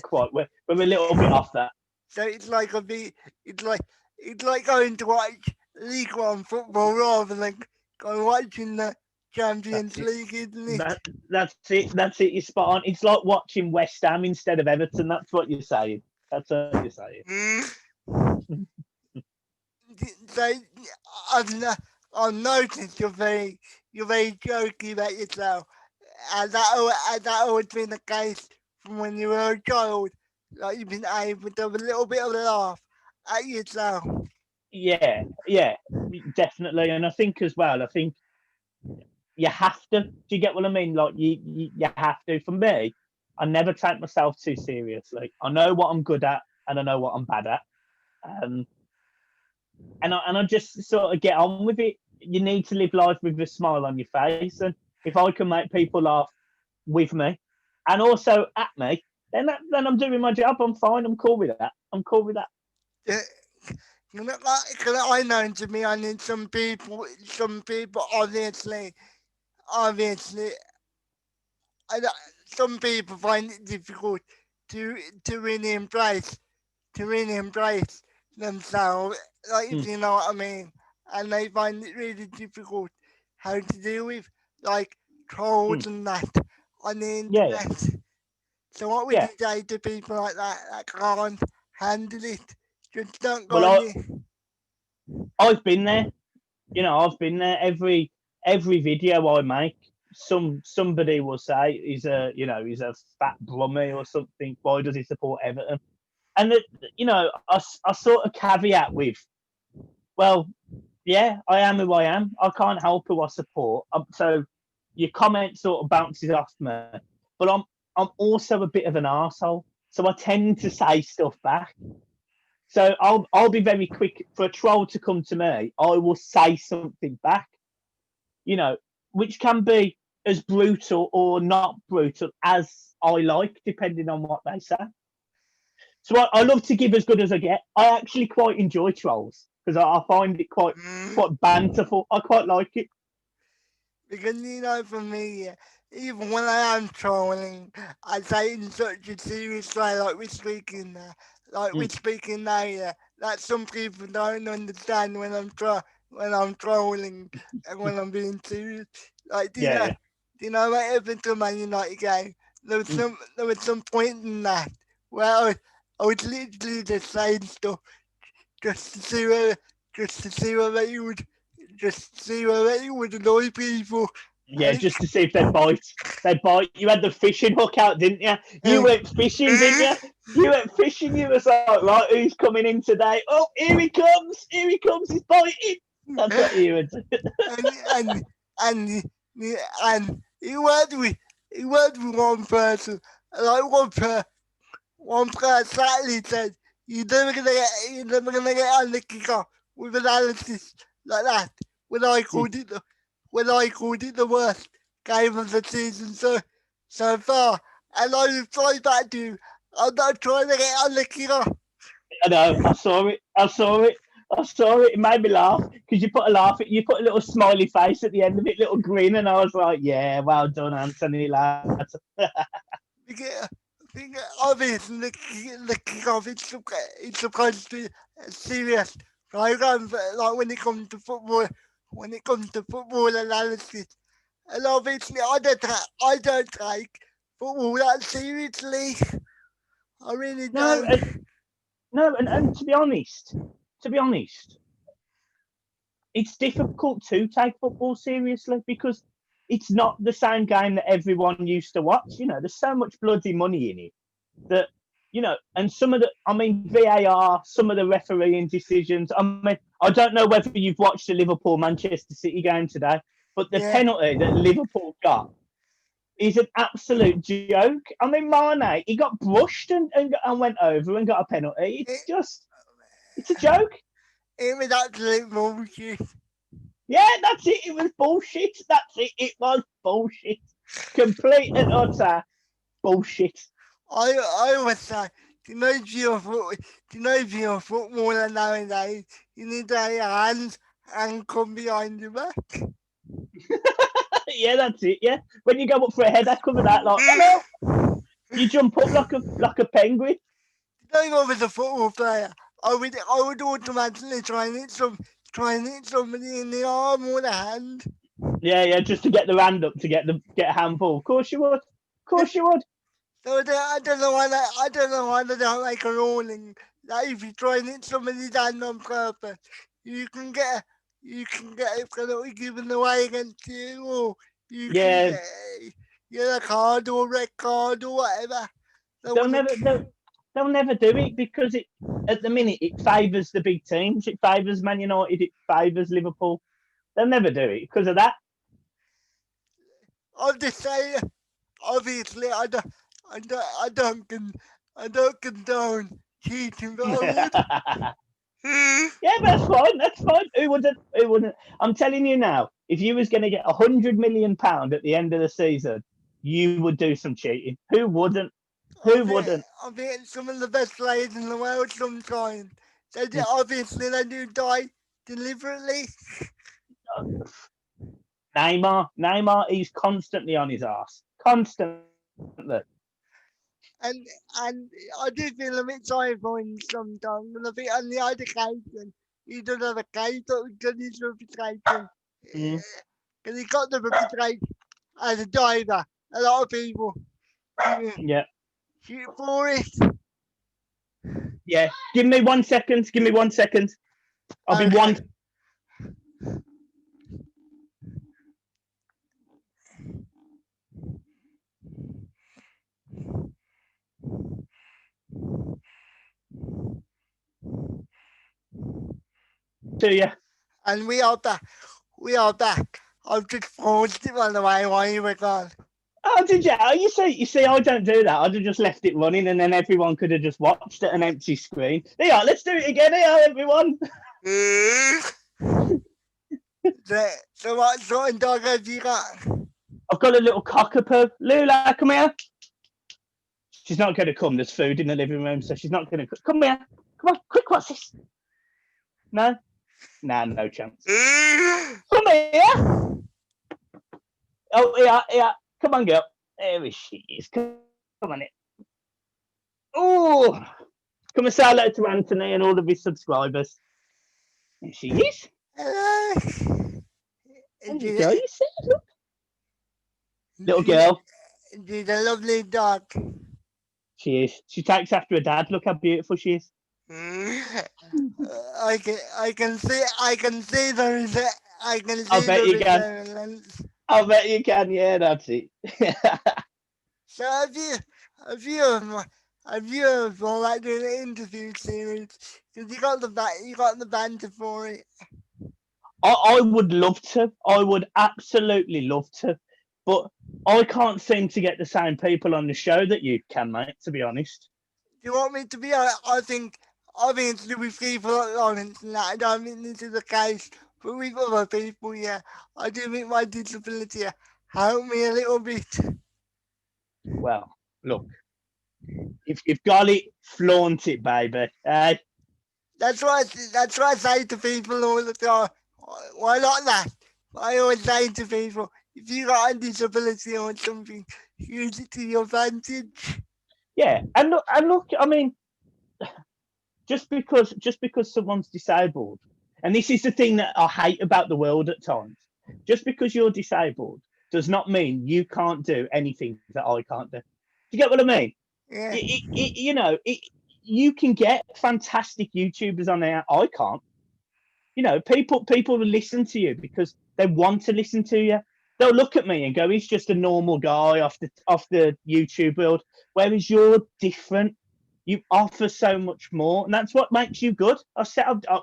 quite. We're a little bit off that. So it's like it's like it's like going to watch League One football rather than going watching the That's Champions it. League, isn't it? That's it. That's it. You're spot on. It's like watching West Ham instead of Everton. That's what you're saying. That's what you're saying. Mm. So I've, no- I've noticed you're very jokey about yourself. Has that always been the case from when you were a child? Like you've been able to have a little bit of a laugh at yourself. Yeah, yeah, definitely. And I think as well. I think you have to. Do you get what I mean? Like you have to. For me, I never take myself too seriously. I know what I'm good at, and I know what I'm bad at. Um, and I just sort of get on with it. You need to live life with a smile on your face, and if I can make people laugh with me, and also at me, then I'm doing my job. I'm fine. I'm cool with that. I'm cool with that. Yeah, cause I know to be honest, some people obviously, I, some people find it difficult to to really embrace to really embrace themselves, like if Mm, you know what I mean, and they find it really difficult how to deal with like trolls mm. and that on the Yeah, yeah, internet. So what would yeah. you say to people like that can't handle it? Just don't go Well, on it. I've been there. I've been there. Every video I make, somebody will say he's a fat brummie or something. Why does he support Everton? And I sort of caveat with, well, yeah, I am who I am. I can't help who I support. So your comment sort of bounces off me, but I'm also a bit of an arsehole. So I tend to say stuff back. So I'll be very quick for a troll to come to me. I will say something back, you know, which can be as brutal or not brutal as I like, depending on what they say. So I love to give as good as I get. I actually quite enjoy trolls because I find it Mm. quite banterful. I quite like it. Because you know, for me, even when I am trolling, I say it in such a serious way, like we're Mm, speaking now, yeah. That some people don't understand when I'm trolling and when I'm being serious. Like, yeah, yeah. do you know what happened to Man United game? Mm, There was some point in that where I was literally just saying stuff just to see whether, just to see whether it would, just to see whether it would annoy people. yeah, And just to see if they bite. They bite. You had the fishing hook out, didn't you? You um, went fishing, didn't you? You went fishing. You was like, right, who's coming in today? Oh, here he comes! Here he comes! He's biting. That's what you would. and and and and he worked with one person, like one person actually said, you're never gonna get on the kicker with analysis like that. When I Mm. called it the when I called it the worst game of the season so far, and I replied back to him, I'm not trying to get on the kicker. I know. I saw it. I saw it. I saw it. It made me laugh because you put a laugh. You put a little smiley face at the end of it, little grin, and I was like, "Yeah, well done, Anthony, lads." Because I obviously the kickoff it's supposed to be serious like when it comes to football analysis, and obviously I don't take football that seriously. I really No, don't. and to be honest, it's difficult to take football seriously because it's not the same game that everyone used to watch. There's so much bloody money in it that, and VAR, some of the refereeing decisions. I don't know whether you've watched the Liverpool-Manchester City game today, but the Yeah. penalty that Liverpool got is an absolute joke. Mane, he got brushed and went over and got a penalty. It's a joke. It was absolute bullshit. Yeah, that's it. It was bullshit. That's it. It was bullshit. Complete and utter bullshit. I always say, if you're a footballer nowadays, you need to have your hands and come behind your back. Yeah, that's it. Yeah, when you go up for a header, cover that like hello. You jump up like a penguin. If I was a football player, I would automatically try and hit somebody in the arm or the hand. Yeah, just to get the hand up to get a handful. Of course you would. So I don't know why they don't make a ruling that if you try and hit somebody's hand on purpose, you can get a penalty given away against you, or you can get a card or red card or whatever. They'll never do it because at the minute it favours the big teams. It favours Man United. It favours Liverpool. They'll never do it because of that. I'm just saying. Obviously, I don't condone cheating, but I would. Yeah, that's fine. Who wouldn't? I'm telling you now, if you was going to get £100 million at the end of the season, you would do some cheating. Who wouldn't? Wouldn't? I think some of the best players in the world sometimes. Obviously, they do die deliberately. Neymar, he's constantly on his ass. Constantly. And I do feel a bit sorry for him sometimes. And I think on the other occasion, he does have a case because his reputation. Because he got the reputation as a diver. A lot of people shoot for it. Yeah. Give me 1 second. I'll be one. To you. And we are back. I've just paused it, by the way, while you were gone. Oh, did you? Oh, you see, I don't do that. I'd have just left it running, and then everyone could have just watched at an empty screen. There, let's do it again, everyone. So what sort of dog have you got? I've got a little cockapoo. Lula, come here. She's not going to come. There's food in the living room, so she's not going to come here. Come on, quick, what's this? No? Nah, no chance. Come here. Oh, yeah. Come on, girl. There she is. Come on in. Oh, come and say hello to Anthony and all of his subscribers. There she is. Hello. There you go. You see, look. Little girl. She's a lovely dog. She is. She takes after her dad. Look how beautiful she is. I can see there is a. I can see. I bet you can. I bet you can. Yeah, that's it. So have you ever like doing an interview series? Because you got the banter for it. I would love to. I would absolutely love to, but I can't seem to get the same people on the show that you can, mate. To be honest. Do you want me to be honest? I think it's to be people like Lawrence and that. I don't think this is the case. But with other people, yeah, I do think my disability helped me a little bit. Well, look, if you've got it, flaunt it, baby. That's what I say to people all the time. Why not that? I always say to people, if you got a disability or something, use it to your advantage. Yeah, and look. I mean, just because someone's disabled, and this is the thing that I hate about the world at times. Just because you're disabled does not mean you can't do anything that I can't do. Do you get what I mean? Yeah. You can get fantastic YouTubers on there. I can't. People will listen to you because they want to listen to you. They'll look at me and go, "He's just a normal guy off the YouTube world." Whereas you're different. You offer so much more, and that's what makes you good.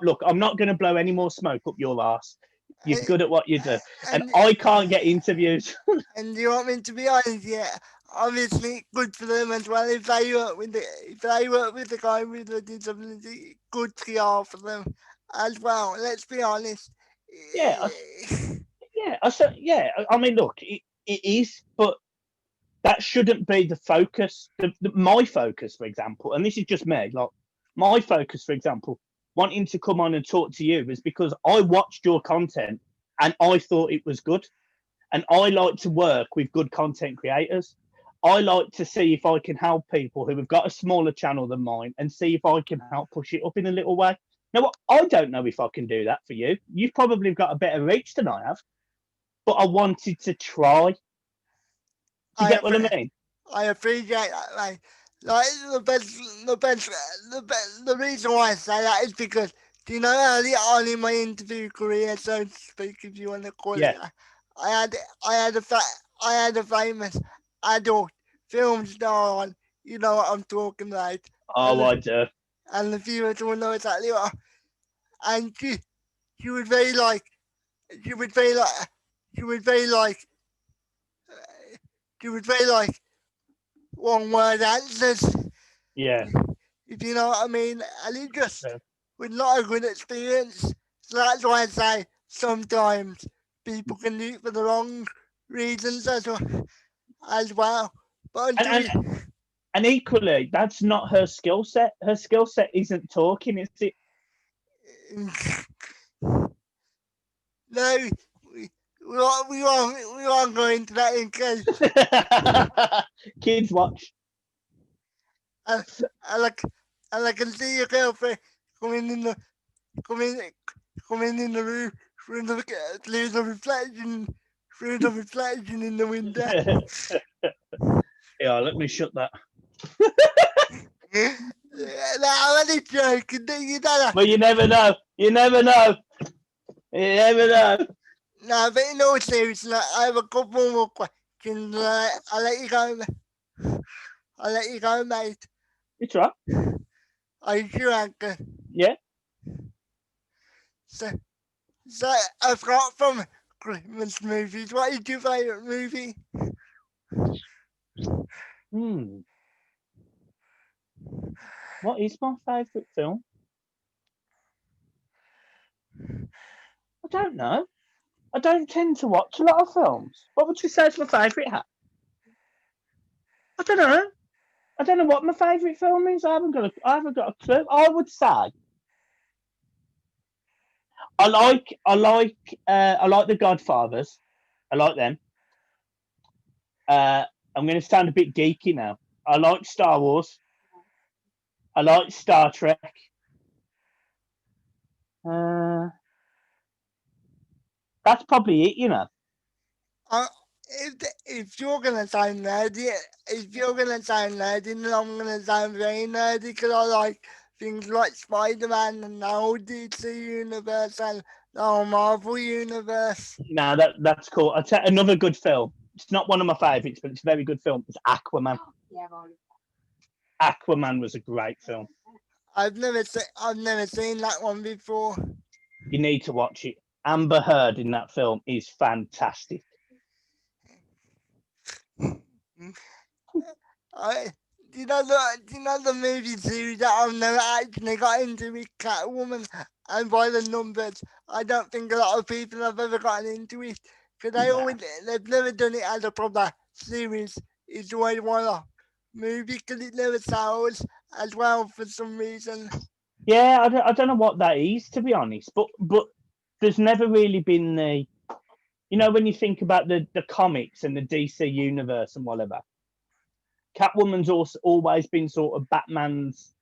Look, I'm not going to blow any more smoke up your ass. You're good at what you do, and I can't get interviews. And you want me to be honest? Yeah, obviously good for them as well. If they work with the guy with the disability, good PR for them as well. Let's be honest. Yeah, I mean, look, it is, but that shouldn't be the focus. My focus, for example, and this is just me, like my focus, for example, wanting to come on and talk to you is because I watched your content and I thought it was good. And I like to work with good content creators. I like to see if I can help people who have got a smaller channel than mine and see if I can help push it up in a little way. Now, I don't know if I can do that for you. You've probably got a better reach than I have, but I wanted to try. Do you get what I mean? I appreciate that, mate. Like the reason why I say that is because, do you know, early on in my interview career, so to speak, if you want to call it that, I had a famous adult film star on. You know what I'm talking about. Oh, I do. And the viewers will know exactly what. And she was very like, she was very like, she was very like, she was very like one word answers. Yeah. If you know what I mean. And it just was not a good experience. So that's why I say sometimes people can do it for the wrong reasons as well. But and equally, that's not her skill set. Her skill set isn't talking, is it? No, we won't go into that in case. Kids watch. And I can see your girlfriend coming in the room through the reflection in the window. Yeah, let me shut that. I'm only joking. Well, you never know. You never know. You never know. No, but in all seriousness, I have a couple more questions. I'll let you go. I'll let you go, mate. It's right. Are you sure, Anchor? Yeah. So apart from Christmas movies, what is your favourite movie? What is my favourite film? I don't know. I don't tend to watch a lot of films. What would you say is my favourite? I don't know. I don't know what my favourite film is. I haven't got a clue. I would say I like The Godfathers. I like them. I'm going to sound a bit geeky now. I like Star Wars. I like Star Trek. That's probably it, you know. If you're gonna sound nerdy, then I'm gonna sound very nerdy because I like things like Spider-Man and the whole DC universe and the whole Marvel universe. No, that's cool. I'll tell another good film. It's not one of my favourites, but it's a very good film. It's Aquaman. Aquaman was a great film. I've never seen that one before. You need to watch it. Amber Heard in that film is fantastic. Do you know the movie series that I've never actually got into with Catwoman, and by the numbers, I don't think a lot of people have ever gotten into it because they've never done it as a proper series. It's always one-off movie because it never sells as well for some reason. Yeah, I don't know what that is, to be honest, but there's never really been the, you know, when you think about the comics and the DC universe and whatever, Catwoman's also always been sort of Batman's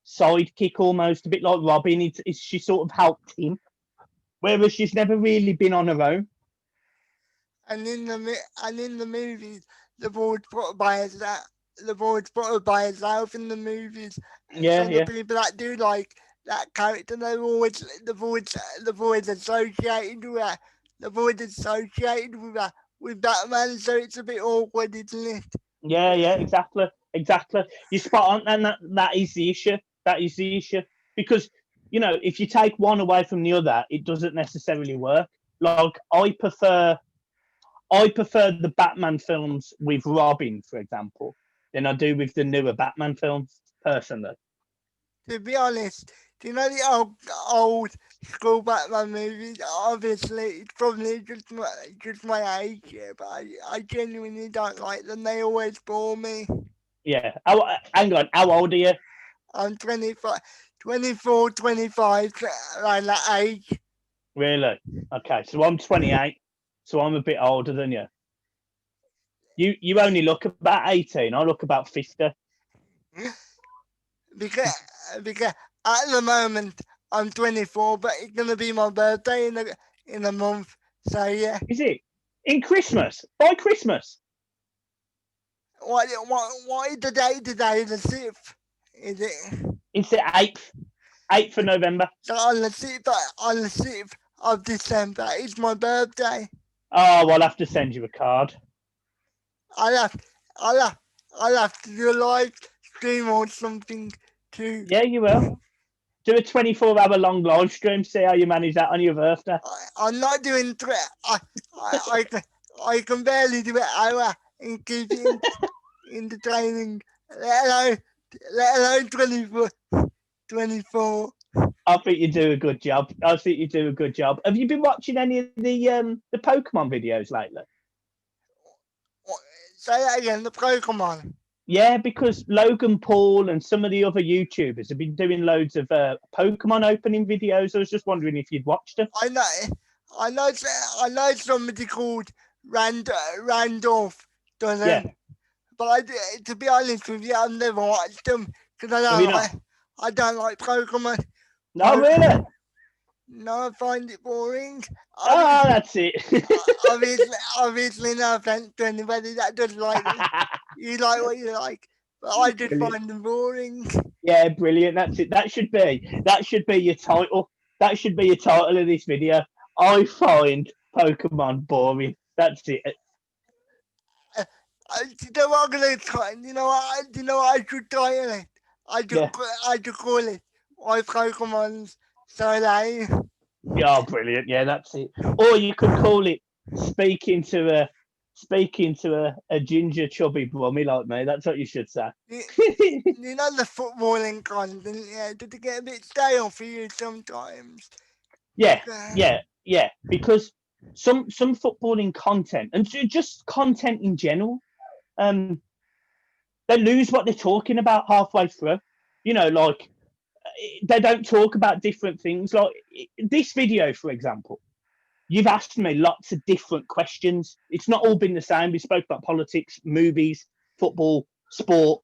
sidekick almost, a bit like Robin. She sort of helped him, whereas she's never really been on her own. And in the movies, the board's put by herself. The board's put her by herself in the movies. And some of the people that do like that character, they're always the board's associated with her. The board's associated with Batman, so it's a bit awkward, isn't it? Yeah, exactly. You're spot on, and that is the issue. That is the issue. Because, you know, if you take one away from the other, it doesn't necessarily work. Like, I prefer the Batman films with Robin, for example, than I do with the newer Batman films, personally. To be honest, do you know the old school Batman movies? Obviously, it's probably just my age, yeah, but I genuinely don't like them. They always bore me. Yeah. Hang on, how old are you? I'm 24, 25, around that age. Really? Okay, so I'm 28, so I'm a bit older than you. You only look about 18. I look about 50. because at the moment I'm 24, but it's gonna be my birthday in a month. So yeah. Is it? In Christmas? By Christmas? What is the date today? The 6th, is it? It's the 8th of November. So on the 6th of December, it's my birthday. Oh, well, I'll have to send you a card. I'll have to do a live stream or something too. Yeah, you will. Do a 24-hour long live stream. See how you manage that on your birthday. I'm not doing I can barely do an hour and keep it in the training, let alone 24. I think you do a good job. Have you been watching any of the Pokemon videos lately? Say that again, the Pokemon. Yeah, because Logan Paul and some of the other YouTubers have been doing loads of Pokemon opening videos. I was just wondering if you'd watched them. I know somebody called Randolph does them. Yeah. But to be honest with you, I've never watched them because I don't like Pokemon. No, really? No, I find it boring. That's it. obviously, no offense to anybody that does like them. You like what you like, but I just find them boring. Yeah, brilliant. That's it. That should be your title. That should be your title of this video. I find Pokemon boring. That's it. You know what I'm gonna try? You know what I should title it? I just call it "Why Pokemon's So Lame." Yeah, brilliant. Yeah, that's it. Or you could call it "Speaking to a ginger chubby brummy like me." That's what you should say. You know the footballing content. Yeah, did it get a bit stale for you sometimes? Yeah. Because some footballing content and just content in general, they lose what they're talking about halfway through. You know, like they don't talk about different things. Like this video, for example, you've asked me lots of different questions. It's not all been the same. We spoke about politics, movies, football, sport,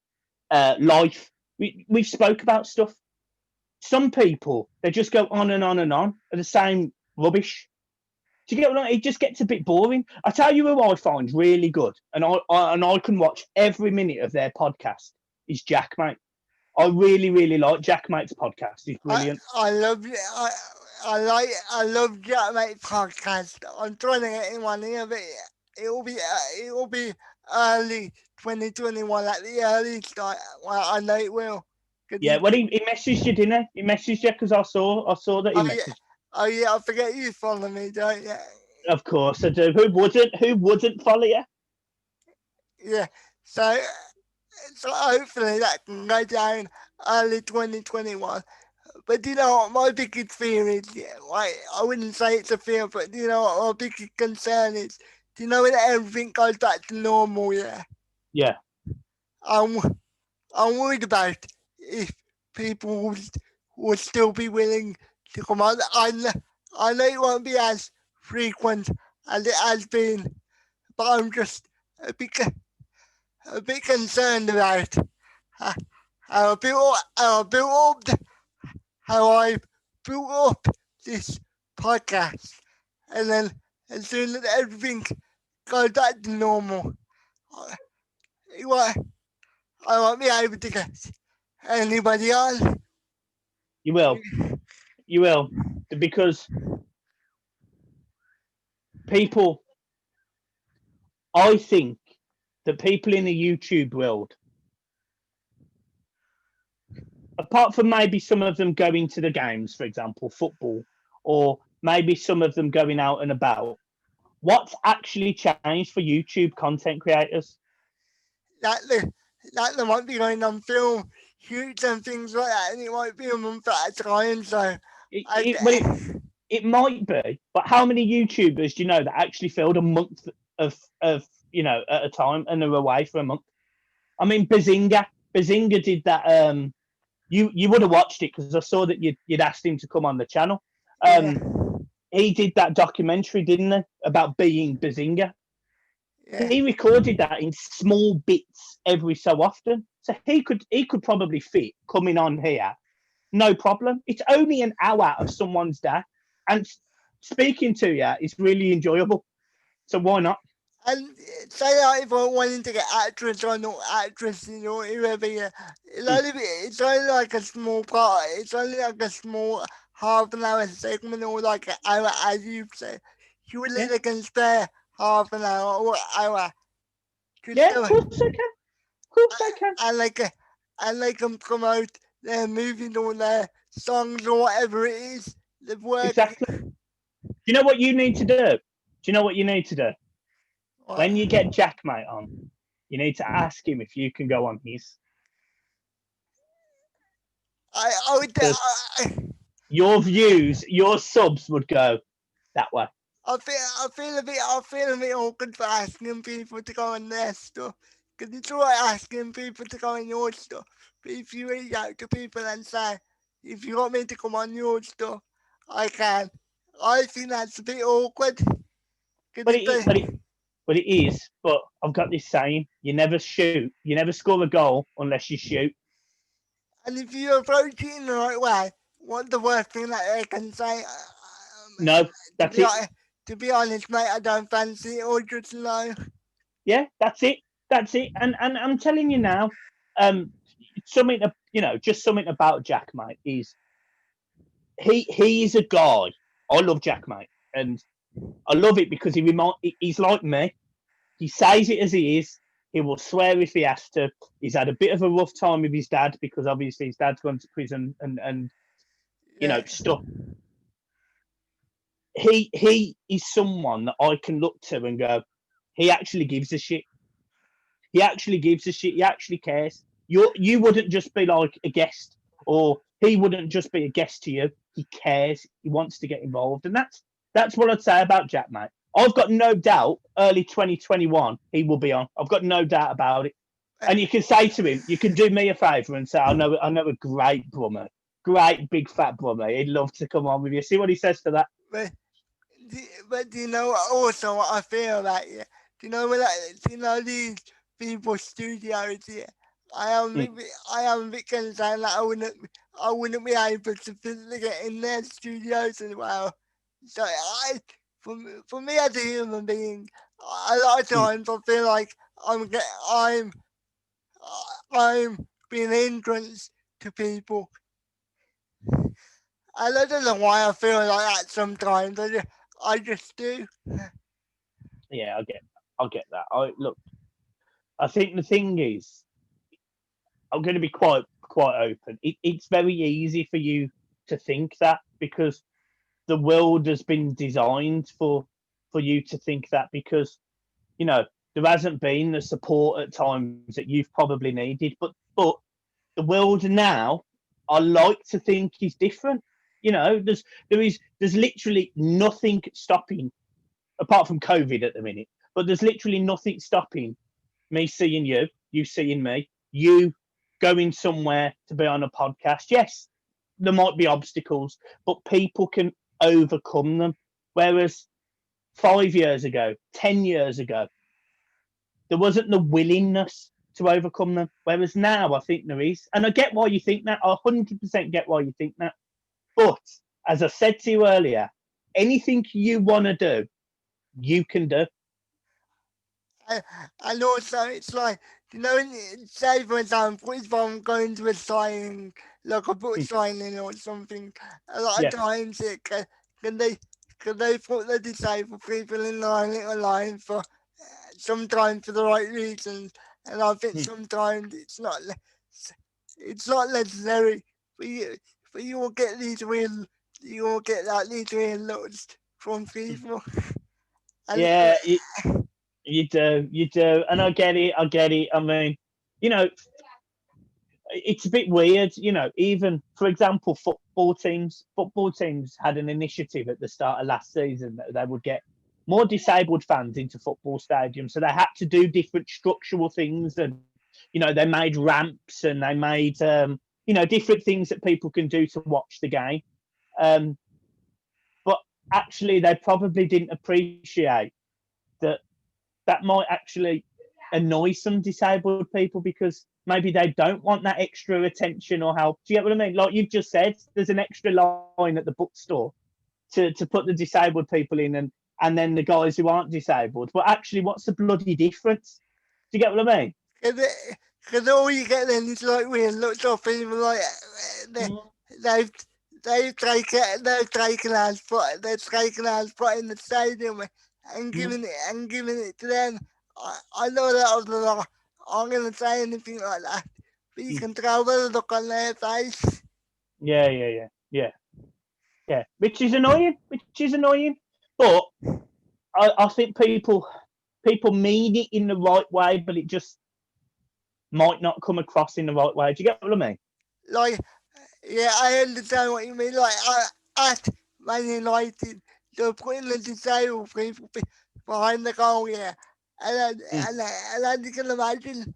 life. We've spoke about stuff. Some people, they just go on and on and on at the same rubbish. Do you get what I mean? It just gets a bit boring. I tell you who I find really good, and I can watch every minute of their podcast, is Jack Mate. I really, really like Jack Mate's podcast. He's brilliant. I love Jack Mate's podcast. I'm trying to get him on here, but it'll be early 2021 at the earliest. Well, I know it will. Yeah, well, he messaged you, didn't he? He messaged you because I saw that he messaged. Oh yeah, I forget you follow me, don't you? Of course I do. Who wouldn't follow you? Yeah. So hopefully that can go down early 2021. But you know what my biggest fear is? Yeah, like, I wouldn't say it's a fear, but you know what my biggest concern is? Do you know when everything goes back to normal? Yeah. Yeah. I'm worried about if people would still be willing to come on. I know it won't be as frequent as it has been, but I'm just a bit concerned about how I built up this podcast, and then as soon as everything goes back to normal, I, I won't be able to get anybody on. You will, because people, I think that people in the YouTube world, apart from maybe some of them going to the games, for example, football, or maybe some of them going out and about, what's actually changed for YouTube content creators? That they might be going on film shoots and things like that, and it might be a month at a time. So It might be, but how many YouTubers do you know that actually filmed a month of at a time and they're away for a month? I mean, Bazinga did that. You would have watched it because I saw that you'd asked him to come on the channel. yeah, He did that documentary, didn't he, about being Bazinga? yeah. He recorded that in small bits every so often, so he could probably fit coming on here, no problem. It's only an hour of someone's day, and speaking to you is really enjoyable. So why not? And say like if I wanted to get actress or not actresses or whoever, yeah, it's only like a small part. It's only like a small half an hour segment or like an hour, as you say. Surely Yeah, they can spare half an hour or hour. Just yeah, do of it. course I can. Of course I can. And like and they can promote their movies or their songs or whatever it is they've worked. Exactly. Do you know what you need to do? Do you know what you need to do? When you get Jackmate on, you need to ask him if you can go on his. I would. Your views, your subs would go that way. I feel a bit awkward for asking people to go on their stuff because it's alright asking people to go on your stuff, but if you reach out to people and say if you want me to come on your stuff, I can. I think that's a bit awkward. But it is. But I've got this saying: you never score a goal unless you shoot. And if you approach it in the right way, what's the worst thing that they can say? No, To that's be it. to be honest, mate, I don't fancy it or just no. Yeah, that's it. That's it. And I'm telling you now, um, just something about Jack, mate, is he's a guy. I love Jack, mate, and I love it because he's like me. He says it as he is. He will swear if he has to. He's had a bit of a rough time with his dad because obviously his dad's gone to prison and Yeah. stuff. He is someone that I can look to and go, he actually gives a shit. He actually gives a shit. He actually cares. You wouldn't just be like a guest, or he wouldn't just be a guest to you. He cares. He wants to get involved, and that's what I'd say about Jack, mate. I've got no doubt. Early 2021, he will be on. I've got no doubt about it. And you can say to him, you can do me a favour and say, I know a great drummer, great big fat drummer. He'd love to come on with you. See what he says to that. But do you know also what I feel like? Yeah? Do you know when do you know these people's studios? Yeah? I am a bit concerned that I wouldn't be able to physically get in their studios as well. So for me as a human being, a lot of times I feel like I'm being an hindrance to people. And I don't know why I feel like that sometimes. I just do. Yeah, I get that. I think the thing is, I'm going to be quite open. It's very easy for you to think that because the world has been designed for you to think that because there hasn't been the support at times that you've probably needed. But the world now, I like to think is different. There's literally nothing stopping apart from COVID at the minute. But there's literally nothing stopping me seeing you, you seeing me, you going somewhere to be on a podcast. Yes, there might be obstacles, but people can overcome them. Whereas 5 years ago, 10 years ago, there wasn't the willingness to overcome them. Whereas now, I think there is, and I get why you think that. I 100% get why you think that. But as I said to you earlier, anything you want to do, you can do. And also, it's like, say for example, if I'm going to a signing, like a book signing or something, a lot of Yeah. times can they put the disabled people in line, little line for sometimes for the right reasons, and I think sometimes it's not necessary for you, will get these real, you will get like these real looks from people. And Yeah, you do, and I get it. I mean, you know, it's a bit weird, even, for example, football teams had an initiative at the start of last season that they would get more disabled fans into football stadiums. So they had to do different structural things, and, they made ramps, and they made, different things that people can do to watch the game. But actually, they probably didn't appreciate that might actually annoy some disabled people, because maybe they don't want that extra attention or help. Do you get what I mean? Like you've just said, there's an extra line at the bookstore to put the disabled people in, and then the guys who aren't disabled. But actually, what's the bloody difference? Do you get what I mean? Because all you get then is like weird looks of people like they've taken our spot in the stadium and giving it to them. I know that I was like, I'm gonna say anything like that, but you can tell by the look on their face. Yeah. Which is annoying. But I think people mean it in the right way, but it just might not come across in the right way. Do you get what I mean? Like, yeah, I understand what you mean. Like, at Man United, they're putting the disabled people behind the goal, yeah. And you can imagine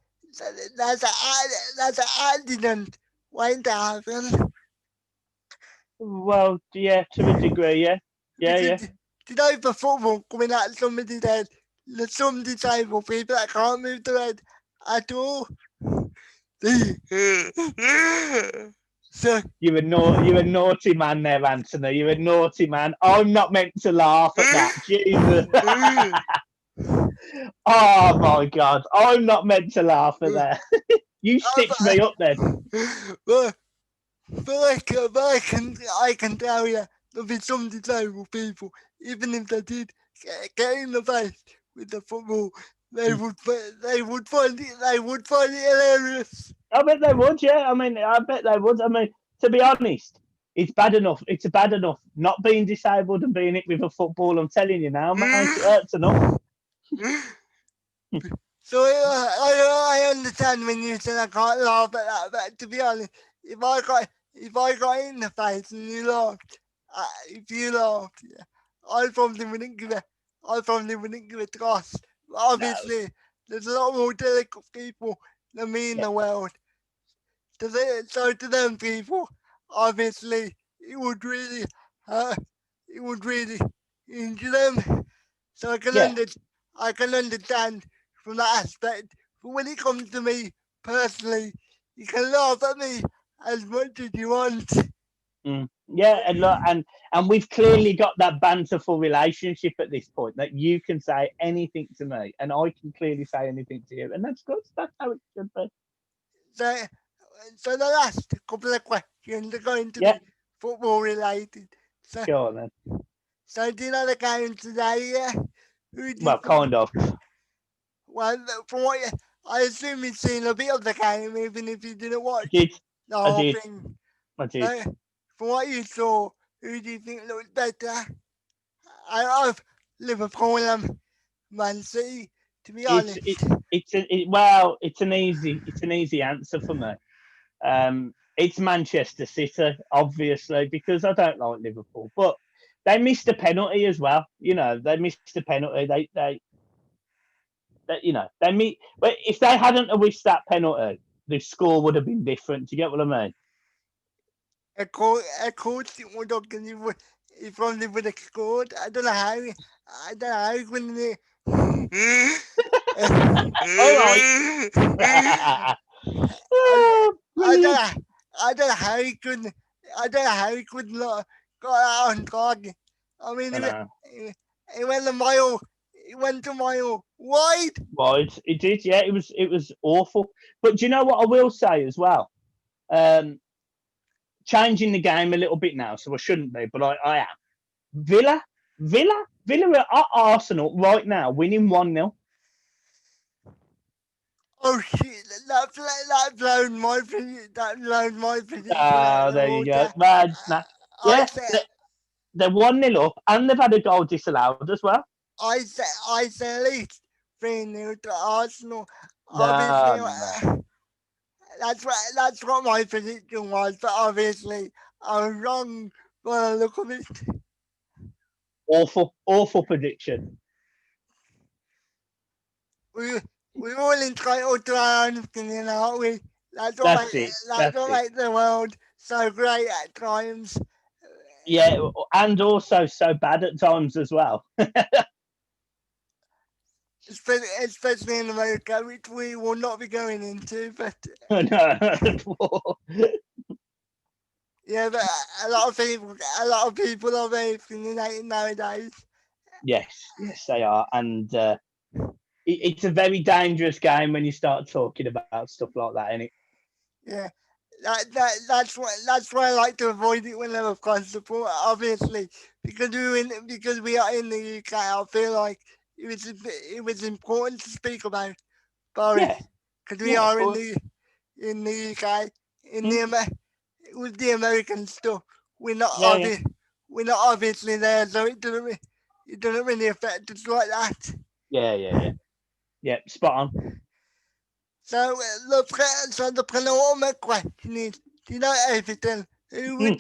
that's an accident waiting to happen. Well, yeah, to a degree, yeah. Because, for football, coming at somebody's head, there's some disabled people that can't move their head at all. So you're a naughty man there, Anthony. You're a naughty man. I'm not meant to laugh at that. Jesus. Oh my God. I'm not meant to laugh at that. You stitch me up then. But I can tell you, there'll be some disabled people, even if they did get in the face with the football, they would find it hilarious. I bet they would, yeah. I mean, I bet they would. I mean, to be honest, it's bad enough. It's bad enough not being disabled and being hit with a football. I'm telling you now, mate, it hurts enough. So I understand when you said I can't laugh at that, but to be honest, if I got in the face and you laughed, yeah, I probably wouldn't give a toss. Obviously, no. There's a lot more delicate people than me in the world. So to them people, obviously, it would really hurt. It would really injure them. So I can understand from that aspect. But when it comes to me personally, you can laugh at me as much as you want. Yeah, and we've clearly got that banterful relationship at this point, that you can say anything to me and I can clearly say anything to you, and that's good. That's how it should be. So the last couple of questions are going to be football related. So, go on then. So do you know the game today? Yeah. Kind of. Well, from what I assume you've seen a bit of the game, even if you didn't watch the whole thing. I did. From what you saw, who do you think looked better? I love Liverpool and Man City. To be honest, it's an easy answer for me. It's Manchester City, obviously, because I don't like Liverpool, but they missed a penalty as well. They missed a penalty. They if they hadn't missed that penalty, the score would have been different. Do you get what I mean? Of course, it would have been. He probably would have scored. I don't know how he wouldn't. All right. Oh, I don't brilliant. know. I don't know how he couldn't. I don't know how he couldn't got that on target. I mean, I know. he went a mile. He went a mile wide. Right, it did. Yeah, it was awful. But do you know what I will say as well? Changing the game a little bit now, so I shouldn't be, but I am. Villa are at Arsenal right now, winning 1-0. Oh shit! That blown my prediction. That blown my prediction out Ah, of the there you go. water. Man, nah. I Yeah, said. they're 1-0 up, and they've had a goal disallowed as well. I said at least 3-0 to Arsenal. No, Obviously, no. that's what my prediction was, but obviously I was wrong by the look of it. Awful prediction. We're all entitled to our own opinion, aren't we? That's what That's it. That's it. makes the world so great at times. Yeah, and also so bad at times as well. Especially in America, which we will not be going into, but No. yeah, but a lot of people are very opinionated nowadays. Yes, they are, and it's a very dangerous game when you start talking about stuff like that, isn't it? Yeah, that's why I like to avoid it whenever possible. Obviously, because we are in the UK, I feel like it was important to speak about Boris Yeah, because we of are course. in the UK in Mm. with the American stuff. We're not Yeah. we're not obviously there, so it doesn't really affect us like that. Yeah, spot on. So the penultimate question is: do you know Everton? Who would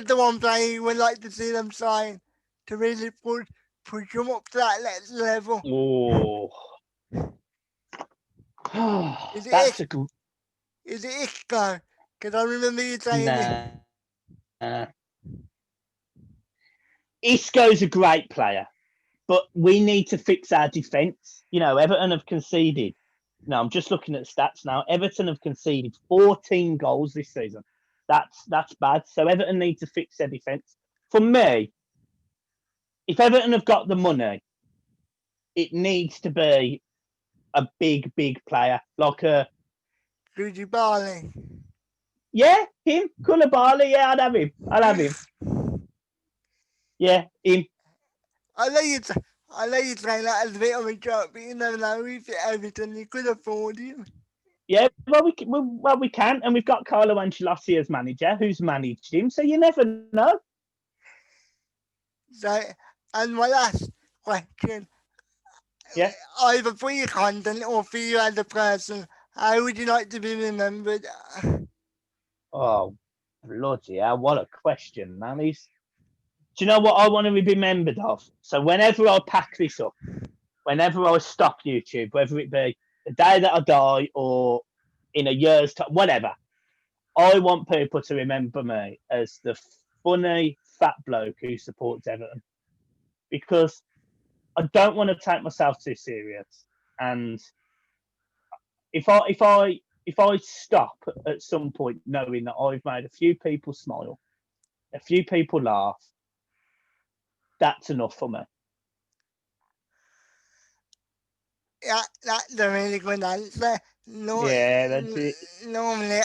the one player you would like to see them sign to really push them up to that next level? Oh, Is that's it a good. is it Isco? Because I remember you saying it. Nah. Isco's a great player, but we need to fix our defence. You know, Everton have conceded. No, I'm just looking at stats now. Everton have conceded 14 goals this season. That's bad. So Everton need to fix their defence. For me, if Everton have got the money, it needs to be a big player like a Koulibaly. him Koulibaly. Yeah, I'd have him. Yeah, him. I know you. I know you saying that as a bit of a joke, but you never know. If Everton, you could afford him. Yeah, we can, and we've got Carlo Ancelotti as manager, who's managed him. So you never know. So, and my last question: Yeah. either for your content or for you as a person, how would you like to be remembered? Oh, bloody hell! What a question, man. Do you know what I want to be remembered of? So whenever I pack this up, whenever I stop YouTube, whether it be the day that I die or in a year's time, whatever, I want people to remember me as the funny fat bloke who supports Everton, because I don't want to take myself too serious. And if I stop at some point knowing that I've made a few people smile, a few people laugh, that's enough for me. Yeah, that's a really good answer. No, Yeah, that's it. normally,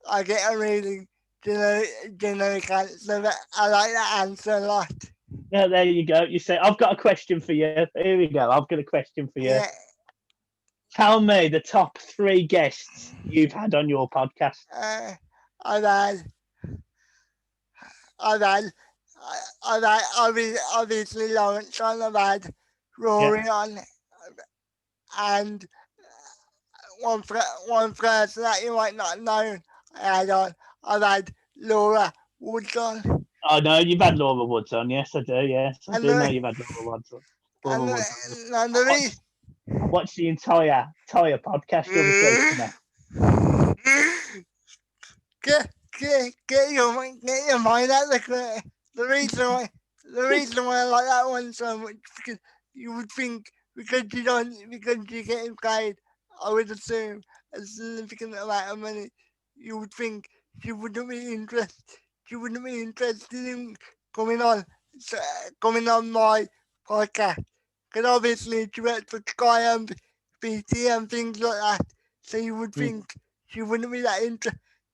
I get a really generic answer, but I like that answer a lot. Yeah, there you go. You say, I've got a question for you. Here we go. I've got a question for you. Yeah, Tell me the top 3 guests you've had on your podcast. I've had, I've had, obviously Lawrence on, I've had Rory on, and one person that you might not know I had on, I've had Laura Woods on. Oh, no, you've had Laura Woods on. Yes, I do. Yes, I And do know the, you've had Laura Woods on. and Laura the, Woods on. and the I watched the entire podcast the other day, didn't I? get your mind out of the reason why I like that one so much because you would think because you're getting paid, I would assume a significant amount of money, you would think she wouldn't be interested. She wouldn't be interested in coming on, coming on my podcast. Because obviously she works for Sky and BT and things like that. So you would Mm. think she wouldn't be that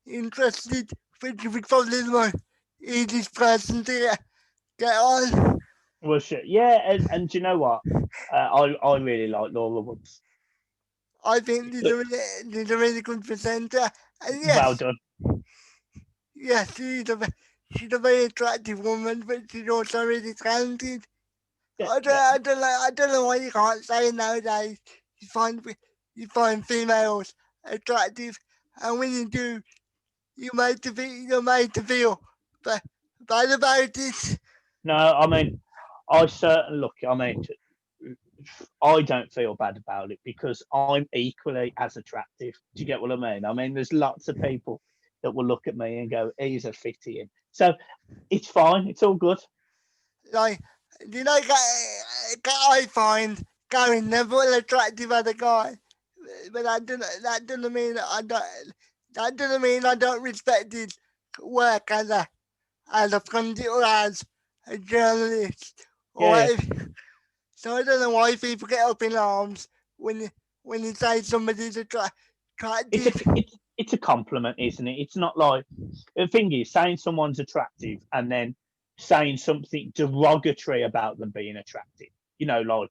interested, but she would probably the most easiest person to get on. Well, shit. Yeah, and do you know what? I really like Laura Woods. I think Look, she's a really good presenter. And well yes, done. yes, she's a very attractive woman, but she's also really talented. Yeah, I don't know why you can't say nowadays you find you find females attractive, and when you do, you're made to feel bad, bad about it. no, I mean, I certainly look. I mean, I don't feel bad about it because I'm equally as attractive. Do you get what I mean? I mean, there's lots of people that will look at me and go, "He's a fitty in." So it's fine. It's all good. Like, you know, I find Gary Neville attractive as a guy, but that doesn't mean that doesn't mean I don't respect his work as a pundit or as a journalist or Yeah, yeah. whatever. So I don't know why people get up in arms when you say somebody's It's a attractive. it's a compliment, isn't it? It's not like the thing is saying someone's attractive and then saying something derogatory about them being attractive. You know, like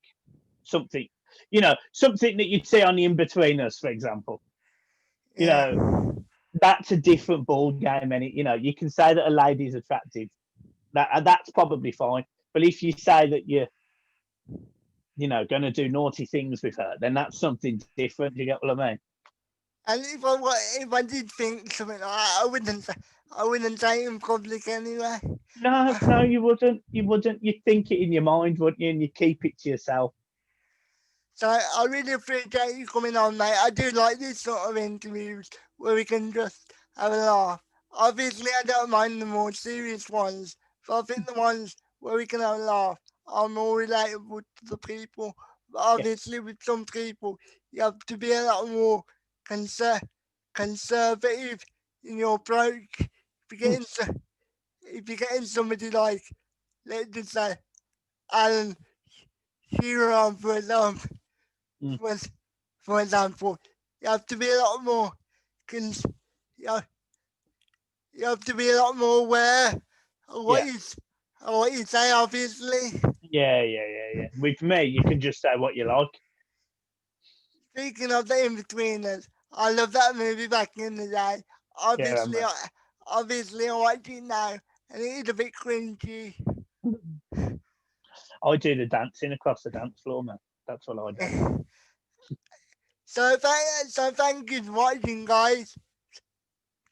something, something that you'd see on the In Between Us, for example. You Yeah. know, that's a different ball game, and you can say that a lady is attractive. That's probably fine. But if you say that you're going to do naughty things with her, then that's something different. You get what I mean? And if I did think something like that, I wouldn't say it in public anyway. No, no, you wouldn't. You wouldn't. You think it in your mind, wouldn't you? And you keep it to yourself. So I really appreciate you coming on, mate. I do like this sort of interviews where we can just have a laugh. Obviously, I don't mind the more serious ones, but I think the ones where we can have a laugh are more relatable to the people. But Yeah. obviously, with some people, you have to be a lot more conser- conservative in your approach. If you're Mm, getting, if you're getting somebody like, let's just say, Alan Shearer, for example, mm. for, for example, you have to be a lot more, cons- you, have, you have to be a lot more aware of Yeah. of what you say, obviously. Yeah, yeah, yeah, yeah. With me, you can just say what you like. Speaking of the in-betweeners, I love that movie back in the day. Yeah, Obviously, I watch it now, and it is a bit cringy. I do the dancing across the dance floor, man. That's what I do. So thank you for watching, guys.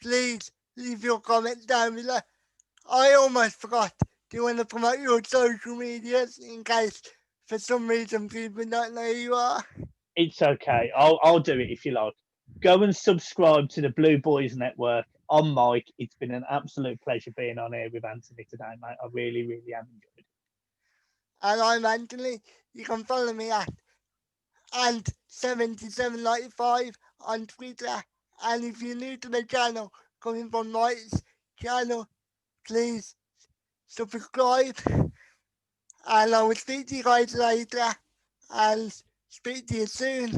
Please leave your comments down below. I almost forgot. Do you want to promote your social medias in case for some reason people don't know who you are? It's okay. I'll do it if you like. Go and subscribe to the Blue Boys Network on Mike. It's been an absolute pleasure being on here with Anthony today, mate. I really, really have enjoyed it. And I'm Anthony. You can follow me at and7795 on Twitter. And if you're new to the channel, coming from Mike's channel, please subscribe. And I will speak to you guys later and speak to you soon.